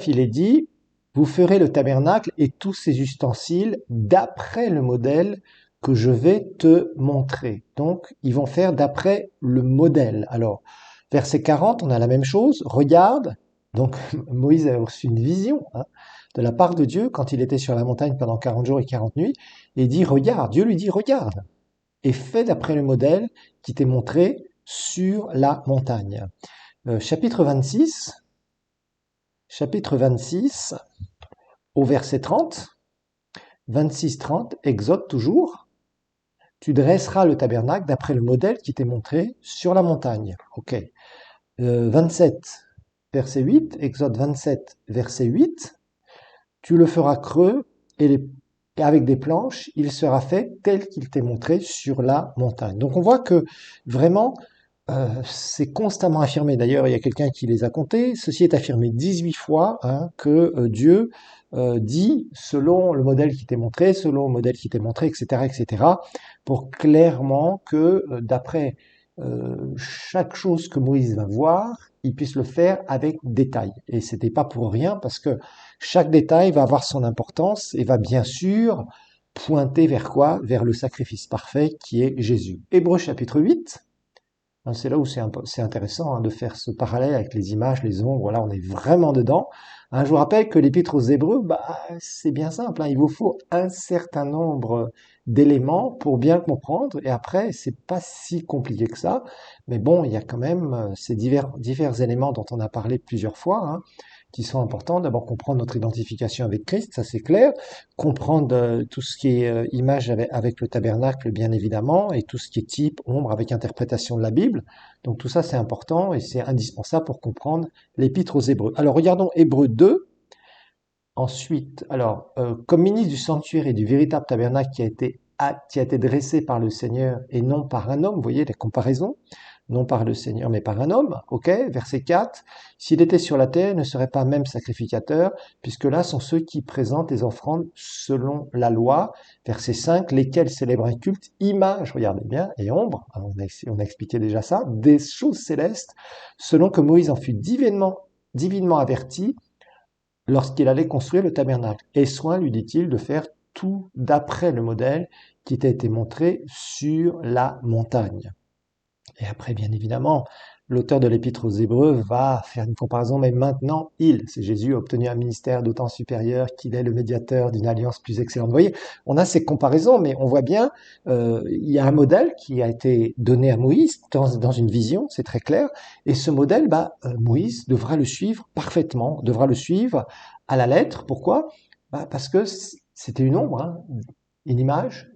il est dit, vous ferez le tabernacle et tous ses ustensiles d'après le modèle que je vais te montrer. Donc, ils vont faire d'après le modèle. Alors, verset 40, on a la même chose. Regarde. Donc, Moïse a reçu une vision, hein, de la part de Dieu quand il était sur la montagne pendant 40 jours et 40 nuits. Et il dit, regarde. Dieu lui dit, regarde. Et fais d'après le modèle qui t'est montré sur la montagne. Chapitre 26, au verset 30, 26-30, Exode toujours, tu dresseras le tabernacle d'après le modèle qui t'est montré sur la montagne. Ok. 27, verset 8, Exode 27, verset 8, tu le feras creux et avec des planches, il sera fait tel qu'il t'est montré sur la montagne. Donc on voit que vraiment, c'est constamment affirmé. D'ailleurs, il y a quelqu'un qui les a comptés. Ceci est affirmé 18 fois, hein, que Dieu dit selon le modèle qui t'est montré, selon le modèle qui t'est montré, etc., etc., pour clairement que d'après chaque chose que Moïse va voir, il puisse le faire avec détail. Et c'était pas pour rien, parce que chaque détail va avoir son importance et va bien sûr pointer vers quoi? Vers le sacrifice parfait qui est Jésus. Hébreux chapitre 8. C'est là où c'est intéressant, hein, de faire ce parallèle avec les images, les ombres. Là, on est vraiment dedans. Hein, je vous rappelle que l'Épître aux Hébreux, c'est bien simple, hein, il vous faut un certain nombre d'éléments pour bien comprendre. Et après, c'est pas si compliqué que ça. Mais bon, il y a quand même ces divers éléments dont on a parlé plusieurs fois, hein, qui sont importants. D'abord, comprendre notre identification avec Christ, ça c'est clair. Comprendre tout ce qui est image avec le tabernacle, bien évidemment, et tout ce qui est type, ombre, avec interprétation de la Bible. Donc tout ça, c'est important et c'est indispensable pour comprendre l'Épître aux Hébreux. Alors, regardons Hébreux 2. Ensuite, alors, comme ministre du sanctuaire et du véritable tabernacle qui a été dressé par le Seigneur et non par un homme, vous voyez la comparaison, non par le Seigneur mais par un homme, ok, verset 4, s'il était sur la terre, il ne serait pas même sacrificateur, puisque là sont ceux qui présentent les offrandes selon la loi, verset 5, lesquels célèbrent un culte, image, regardez bien, et ombre, hein, on a expliqué déjà ça, des choses célestes, selon que Moïse en fut divinement averti, lorsqu'il allait construire le tabernacle. Et soin, lui dit-il, de faire tout d'après le modèle qui t'a été montré sur la montagne. Et après, bien évidemment, l'auteur de l'Épître aux Hébreux va faire une comparaison, mais maintenant, c'est Jésus, a obtenu un ministère d'autant supérieur qu'il est le médiateur d'une alliance plus excellente. Vous voyez, on a ces comparaisons, mais on voit bien, il y a un modèle qui a été donné à Moïse dans une vision, c'est très clair, et ce modèle, Moïse devra le suivre parfaitement, devra le suivre à la lettre. Pourquoi? Parce que c'était une ombre, hein, une image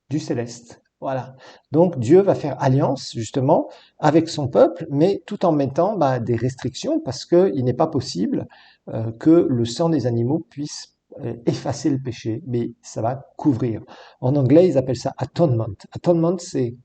du céleste. Voilà. Donc Dieu va faire alliance justement avec son peuple, mais tout en mettant des restrictions parce qu'il n'est pas possible que le sang des animaux puisse effacer le péché, mais ça va couvrir. En anglais, ils appellent ça atonement. Atonement, c'est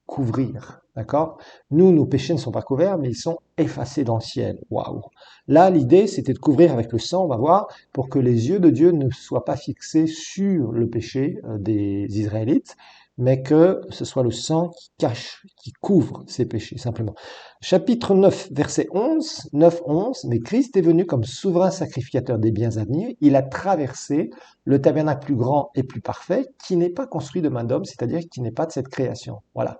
couvrir, d'accord? Nous, nos péchés ne sont pas couverts, mais ils sont effacés dans le ciel. Waouh! Là, l'idée, c'était de couvrir avec le sang, on va voir, pour que les yeux de Dieu ne soient pas fixés sur le péché des Israélites, mais que ce soit le sang qui cache, qui couvre ces péchés, simplement. Chapitre 9, verset 11, 9-11, mais Christ est venu comme souverain sacrificateur des biens à venir, il a traversé le tabernacle plus grand et plus parfait, qui n'est pas construit de main d'homme, c'est-à-dire qui n'est pas de cette création. Voilà.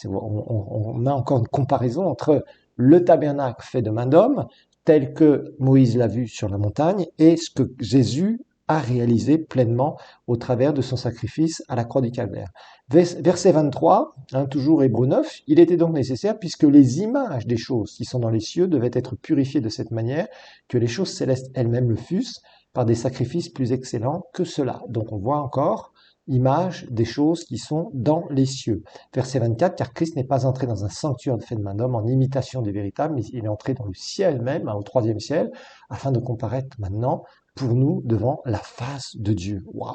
On a encore une comparaison entre le tabernacle fait de main d'homme, tel que Moïse l'a vu sur la montagne, et ce que Jésus a réalisé pleinement au travers de son sacrifice à la croix du Calvaire. Verset 23, toujours Hébreux 9, il était donc nécessaire, puisque les images des choses qui sont dans les cieux devaient être purifiées de cette manière, que les choses célestes elles-mêmes le fussent, par des sacrifices plus excellents que cela. Donc on voit encore image des choses qui sont dans les cieux. Verset 24, car Christ n'est pas entré dans un sanctuaire fait de main d'homme en imitation des véritables, mais il est entré dans le ciel même, au troisième ciel, afin de comparaître maintenant pour nous devant la face de Dieu. Waouh!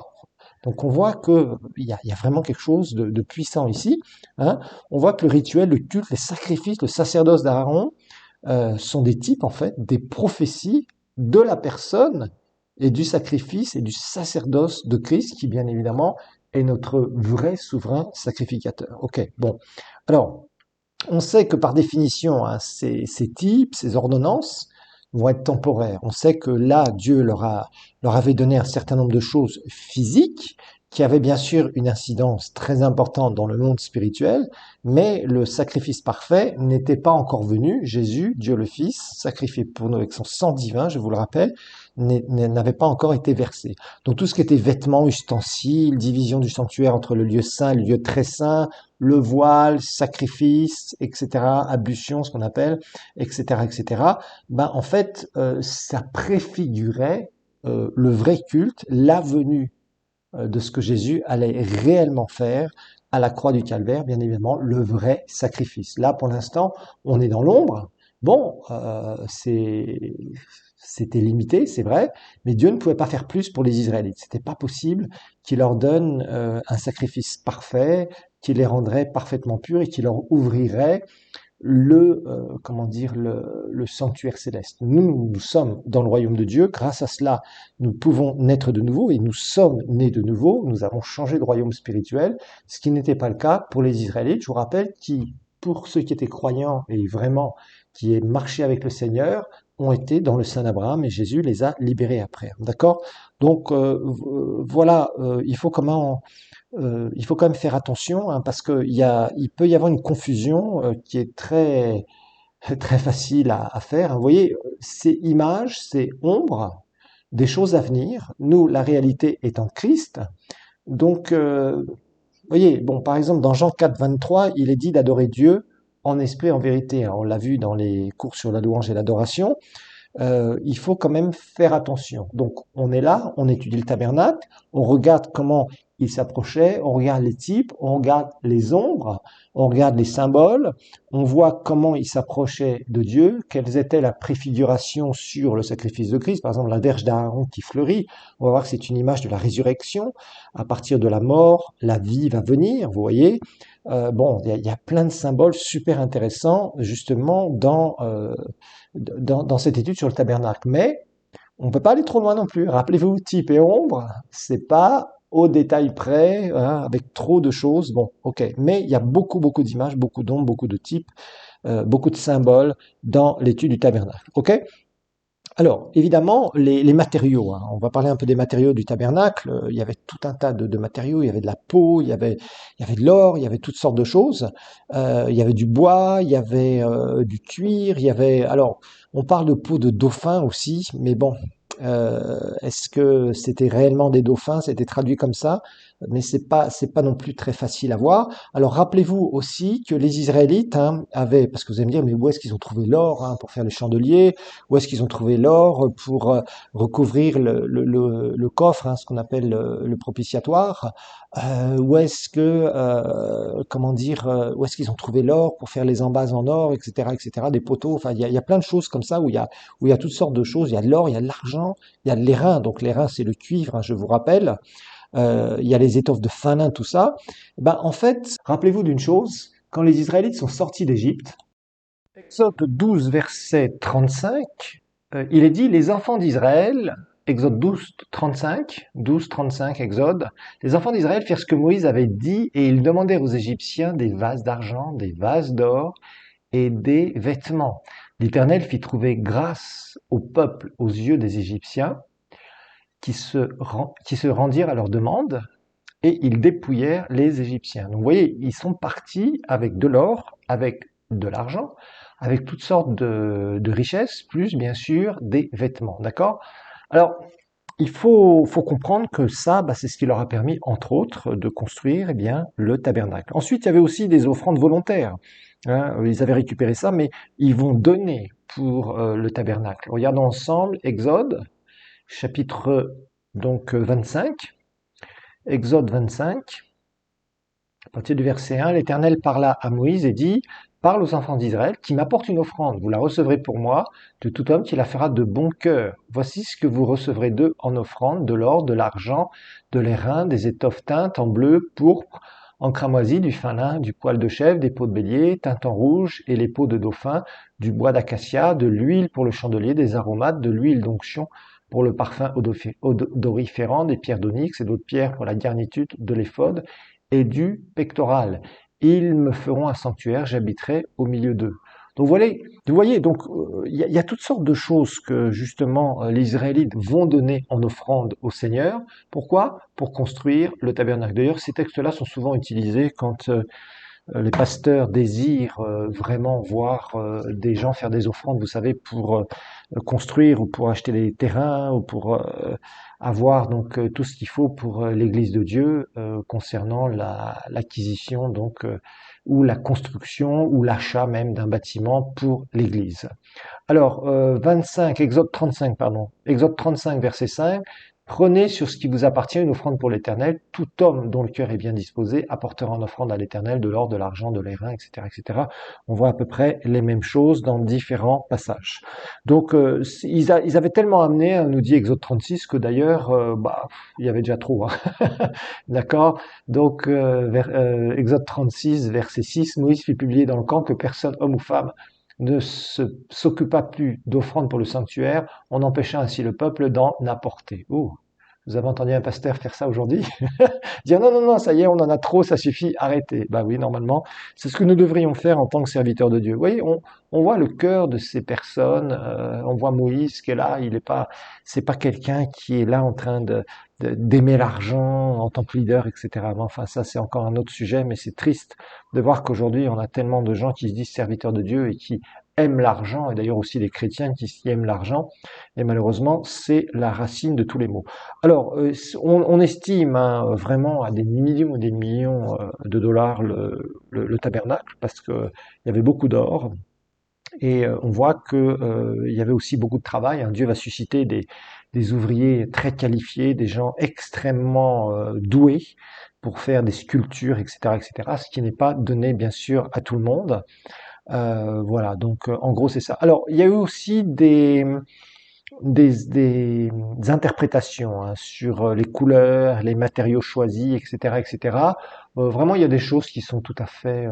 Donc on voit qu'il y a vraiment quelque chose de puissant ici. Hein. On voit que le rituel, le culte, les sacrifices, le sacerdoce d'Aaron sont des types, en fait, des prophéties de la personne et du sacrifice et du sacerdoce de Christ, qui bien évidemment est notre vrai souverain sacrificateur. Ok, bon. Alors, on sait que par définition, hein, ces types, ces ordonnances vont être temporaires. On sait que là, Dieu leur avait donné un certain nombre de choses physiques qui avaient bien sûr une incidence très importante dans le monde spirituel, mais le sacrifice parfait n'était pas encore venu. Jésus, Dieu le Fils, sacrifié pour nous avec son sang divin, je vous le rappelle, n'avait pas encore été versé. Donc tout ce qui était vêtements, ustensiles, division du sanctuaire entre le lieu saint et le lieu très saint, le voile, sacrifice, etc., ablution, ce qu'on appelle, etc., etc., ben, en fait, ça préfigurait le vrai culte, la venue de ce que Jésus allait réellement faire à la croix du Calvaire, bien évidemment, le vrai sacrifice. Là, pour l'instant, on est dans l'ombre. Bon, c'était limité, c'est vrai, mais Dieu ne pouvait pas faire plus pour les Israélites. C'était pas possible qu'il leur donne un sacrifice parfait, qui les rendrait parfaitement purs et qui leur ouvrirait le sanctuaire céleste. Nous sommes dans le royaume de Dieu. Grâce à cela, nous pouvons naître de nouveau et nous sommes nés de nouveau. Nous avons changé de royaume spirituel, ce qui n'était pas le cas pour les Israélites. Je vous rappelle qui, pour ceux qui étaient croyants et vraiment qui aient marché avec le Seigneur, ont été dans le sein d'Abraham et Jésus les a libérés après. D'accord? Donc voilà, il faut quand même faire attention hein, parce que il peut y avoir une confusion qui est très très facile à faire. Vous voyez, ces images, ces ombres des choses à venir. Nous, la réalité est en Christ. Donc, vous voyez, bon, par exemple, dans Jean 4, 23, il est dit d'adorer Dieu en esprit, en vérité. On l'a vu dans les cours sur la louange et l'adoration. Il faut quand même faire attention. Donc, on est là, on étudie le tabernacle, on regarde comment il s'approchait, on regarde les types, on regarde les ombres, on regarde les symboles, on voit comment il s'approchait de Dieu, quelles étaient la préfiguration sur le sacrifice de Christ, par exemple la verge d'Aaron qui fleurit, on va voir que c'est une image de la résurrection, à partir de la mort, la vie va venir, vous voyez. Bon, il y a plein de symboles super intéressants justement dans cette étude sur le tabernacle. Mais on ne peut pas aller trop loin non plus. Rappelez-vous, type et ombre, c'est pas au détail près, hein, avec trop de choses. Bon, ok. Mais il y a beaucoup, beaucoup d'images, beaucoup d'ombres, beaucoup de types, beaucoup de symboles dans l'étude du tabernacle. Ok? Alors, évidemment, les matériaux, hein. On va parler un peu des matériaux du tabernacle. Il y avait tout un tas de matériaux. Il y avait de la peau, il y avait de l'or, il y avait toutes sortes de choses. Il y avait du bois, il y avait du cuir, il y avait... Alors, on parle de peau de dauphin aussi, mais bon, est-ce que c'était réellement des dauphins? C'était traduit comme ça, mais c'est pas non plus très facile à voir. Alors, rappelez-vous aussi que les Israélites hein, avaient, parce que vous allez me dire, mais où est-ce qu'ils ont trouvé l'or hein, pour faire les chandeliers? Où est-ce qu'ils ont trouvé l'or pour recouvrir le coffre, hein, ce qu'on appelle le propitiatoire? Où est-ce que, comment dire, où est-ce qu'ils ont trouvé l'or pour faire les embases en or, etc., etc., des poteaux. Enfin, il y a plein de choses comme ça où il y a toutes sortes de choses. Il y a de l'or, il y a de l'argent, il y a de l'airain. Donc l'airain, c'est le cuivre, hein, je vous rappelle. Il y a les étoffes de fin lin, tout ça. Ben, en fait, rappelez-vous d'une chose. Quand les Israélites sont sortis d'Égypte, Exode 12, verset 35, il est dit, les enfants d'Israël Exode 12, 35, Exode. Les enfants d'Israël firent ce que Moïse avait dit et ils demandèrent aux Égyptiens des vases d'argent, des vases d'or et des vêtements. L'Éternel fit trouver grâce au peuple aux yeux des Égyptiens qui se rendirent à leur demande et ils dépouillèrent les Égyptiens. Donc vous voyez, ils sont partis avec de l'or, avec de l'argent, avec toutes sortes de richesses, plus bien sûr des vêtements. D'accord? Alors, il faut comprendre que ça, c'est ce qui leur a permis, entre autres, de construire le tabernacle. Ensuite, il y avait aussi des offrandes volontaires. Hein, ils avaient récupéré ça, mais ils vont donner pour le tabernacle. Regardons ensemble Exode, chapitre 25. Exode 25, à partir du verset 1, l'Éternel parla à Moïse et dit, parle aux enfants d'Israël, qui m'apportent une offrande, vous la recevrez pour moi, de tout homme qui la fera de bon cœur. Voici ce que vous recevrez d'eux en offrande, de l'or, de l'argent, de l'airain, des étoffes teintes en bleu, pourpre, en cramoisi, du fin lin, du poil de chèvre, des peaux de bélier, teintes en rouge, et les peaux de dauphin, du bois d'acacia, de l'huile pour le chandelier, des aromates, de l'huile d'onction pour le parfum odoriférant, des pierres d'onyx et d'autres pierres pour la garniture de l'éphod, et du pectoral. Ils me feront un sanctuaire, j'habiterai au milieu d'eux. Donc vous voyez, donc y a toutes sortes de choses que justement les Israélites vont donner en offrande au Seigneur. Pourquoi? Pour construire le tabernacle. D'ailleurs, ces textes-là sont souvent utilisés quand les pasteurs désirent vraiment voir des gens faire des offrandes, vous savez, pour construire ou pour acheter des terrains ou pour avoir donc tout ce qu'il faut pour l'Église de Dieu concernant l'acquisition donc ou la construction ou l'achat même d'un bâtiment pour l'Église. Alors, 25, Exode 35, pardon. Exode 35, verset 5. Prenez sur ce qui vous appartient une offrande pour l'Éternel. Tout homme dont le cœur est bien disposé apportera en offrande à l'Éternel de l'or, de l'argent, de l'airain, etc., etc. On voit à peu près les mêmes choses dans différents passages. Donc, ils avaient tellement amené, nous dit Exode 36, que d'ailleurs, il y avait déjà trop. Hein. D'accord? Donc, Exode 36, verset 6, Moïse fit publier dans le camp que personne, homme ou femme, ne s'occupa plus d'offrandes pour le sanctuaire, on empêcha ainsi le peuple d'en apporter. Oh, vous avez entendu un pasteur faire ça aujourd'hui? Dire non, non, non, ça y est, on en a trop, ça suffit, arrêtez. Bah oui, normalement, c'est ce que nous devrions faire en tant que serviteurs de Dieu. Vous voyez, on voit le cœur de ces personnes, on voit Moïse qui est là, c'est pas quelqu'un qui est là en train d'aimer l'argent en tant que leader, etc. Mais enfin, ça c'est encore un autre sujet, mais c'est triste de voir qu'aujourd'hui on a tellement de gens qui se disent serviteurs de Dieu et qui aiment l'argent, et d'ailleurs aussi des chrétiens qui aiment l'argent, et malheureusement c'est la racine de tous les maux. Alors, on estime vraiment à des millions et des millions de dollars le tabernacle, parce que il y avait beaucoup d'or, et on voit que il y avait aussi beaucoup de travail. Hein. Dieu va susciter des ouvriers très qualifiés, des gens extrêmement doués pour faire des sculptures, etc., etc., ce qui n'est pas donné bien sûr à tout le monde. Voilà, donc en gros c'est ça. Alors, il y a eu aussi des interprétations hein, sur les couleurs, les matériaux choisis, etc., etc. Vraiment, il y a des choses qui sont tout à fait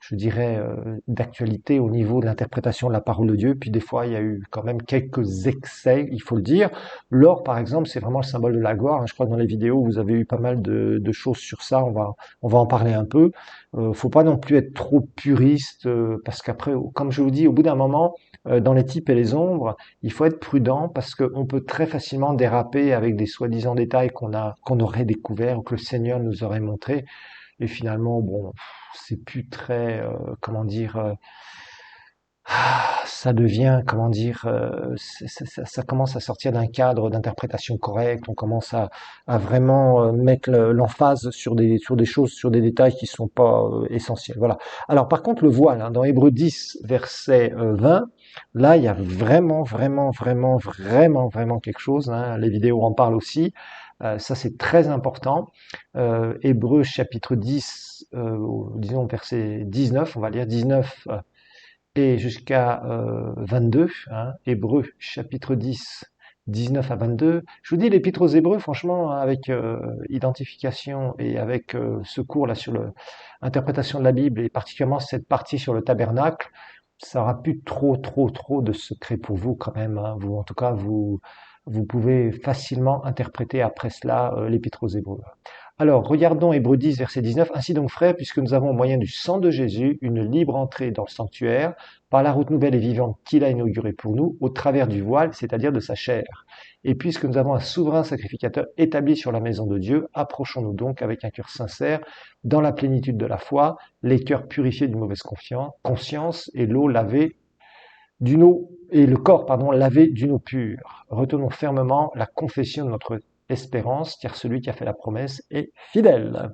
je dirais, d'actualité au niveau de l'interprétation de la parole de Dieu. Puis des fois, il y a eu quand même quelques excès, il faut le dire. L'or, par exemple, c'est vraiment le symbole de la gloire. Hein. Je crois que dans les vidéos, vous avez eu pas mal de choses sur ça. On va en parler un peu. Faut pas non plus être trop puriste, parce qu'après, comme je vous dis, au bout d'un moment, dans les types et les ombres, il faut être prudent parce qu'on peut très facilement déraper avec des soi-disant détails qu'on aurait découverts ou que le Seigneur nous aurait montré. Et finalement, bon, c'est plus très, comment dire, ça devient, comment dire, ça commence à sortir d'un cadre d'interprétation correct. On commence à vraiment mettre l'emphase sur des choses, sur des détails qui sont pas essentiels. Voilà. Alors par contre, le voile, hein, dans Hébreux 10, verset 20, là, il y a vraiment, vraiment, vraiment, vraiment, vraiment quelque chose. Hein. Les vidéos en parlent aussi. Ça, c'est très important. Hébreux chapitre 10, disons verset 19, on va lire 19 et jusqu'à 22. Hein, Hébreux chapitre 10, 19 à 22. Je vous dis, l'épître aux Hébreux, franchement, avec identification et avec ce cours là sur l'interprétation de la Bible, et particulièrement cette partie sur le tabernacle, ça aura plus trop de secrets pour vous quand même. Hein. Vous, en tout cas, vous pouvez facilement interpréter après cela l'Épître aux Hébreux. Alors, regardons Hébreux 10, verset 19. Ainsi donc, frères, puisque nous avons au moyen du sang de Jésus une libre entrée dans le sanctuaire, par la route nouvelle et vivante qu'il a inaugurée pour nous, au travers du voile, c'est-à-dire de sa chair. Et puisque nous avons un souverain sacrificateur établi sur la maison de Dieu, approchons-nous donc avec un cœur sincère, dans la plénitude de la foi, les cœurs purifiés d'une mauvaise conscience et l'eau lavée d'une eau et le corps, lavé d'une eau pure. Retenons fermement la confession de notre espérance, car celui qui a fait la promesse est fidèle.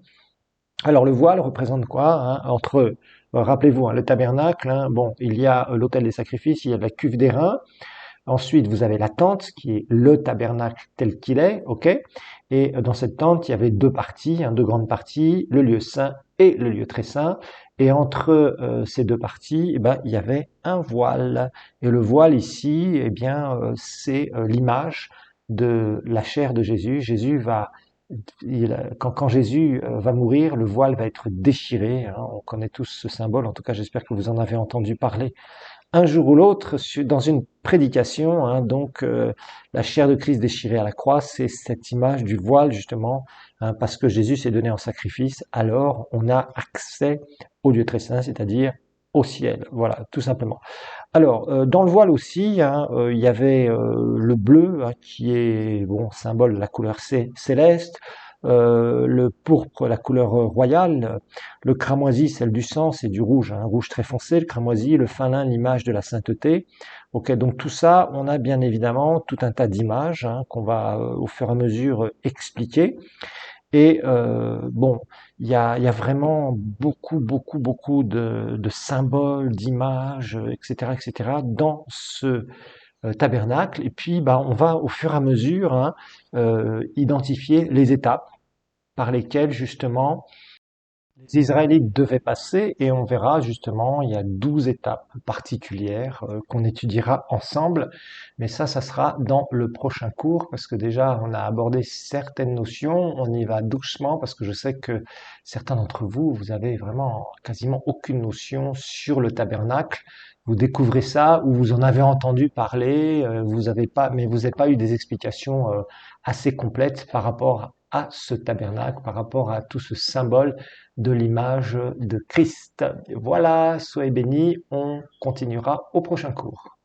Alors le voile représente quoi entre, rappelez-vous, le tabernacle, bon, il y a l'autel des sacrifices, il y a la cuve d'airain. Ensuite, vous avez la tente, qui est le tabernacle tel qu'il est, ok. Et dans cette tente, il y avait deux parties, deux grandes parties, le lieu saint et le lieu très saint. Et entre ces deux parties, il y avait un voile. Et le voile ici, c'est l'image de la chair de Jésus. Quand Jésus va mourir, le voile va être déchiré. On connaît tous ce symbole. En tout cas, j'espère que vous en avez entendu parler un jour ou l'autre dans une prédication. La chair de Christ déchirée à la croix, c'est cette image du voile justement, parce que Jésus s'est donné en sacrifice. Alors, on a accès au lieu très saint, c'est-à-dire au ciel. Voilà, tout simplement. Alors, dans le voile aussi, il y avait le bleu, qui est symbole de la couleur céleste, le pourpre, la couleur royale, le cramoisi, celle du sang, c'est du rouge, un rouge très foncé, le cramoisi, le fin lin, l'image de la sainteté. Ok, donc tout ça, on a bien évidemment tout un tas d'images qu'on va au fur et à mesure expliquer. Et il y a vraiment beaucoup de symboles, d'images, etc., dans ce tabernacle. Et puis, on va au fur et à mesure identifier les étapes par lesquelles justement les Israélites devaient passer, et on verra justement, il y a 12 étapes particulières qu'on étudiera ensemble, mais ça sera dans le prochain cours, parce que déjà on a abordé certaines notions, on y va doucement, parce que je sais que certains d'entre vous, vous avez vraiment quasiment aucune notion sur le tabernacle. Vous découvrez ça, ou vous en avez entendu parler, mais vous n'avez pas eu des explications assez complètes par rapport à ce tabernacle, par rapport à tout ce symbole de l'image de Christ. Voilà, soyez bénis, on continuera au prochain cours.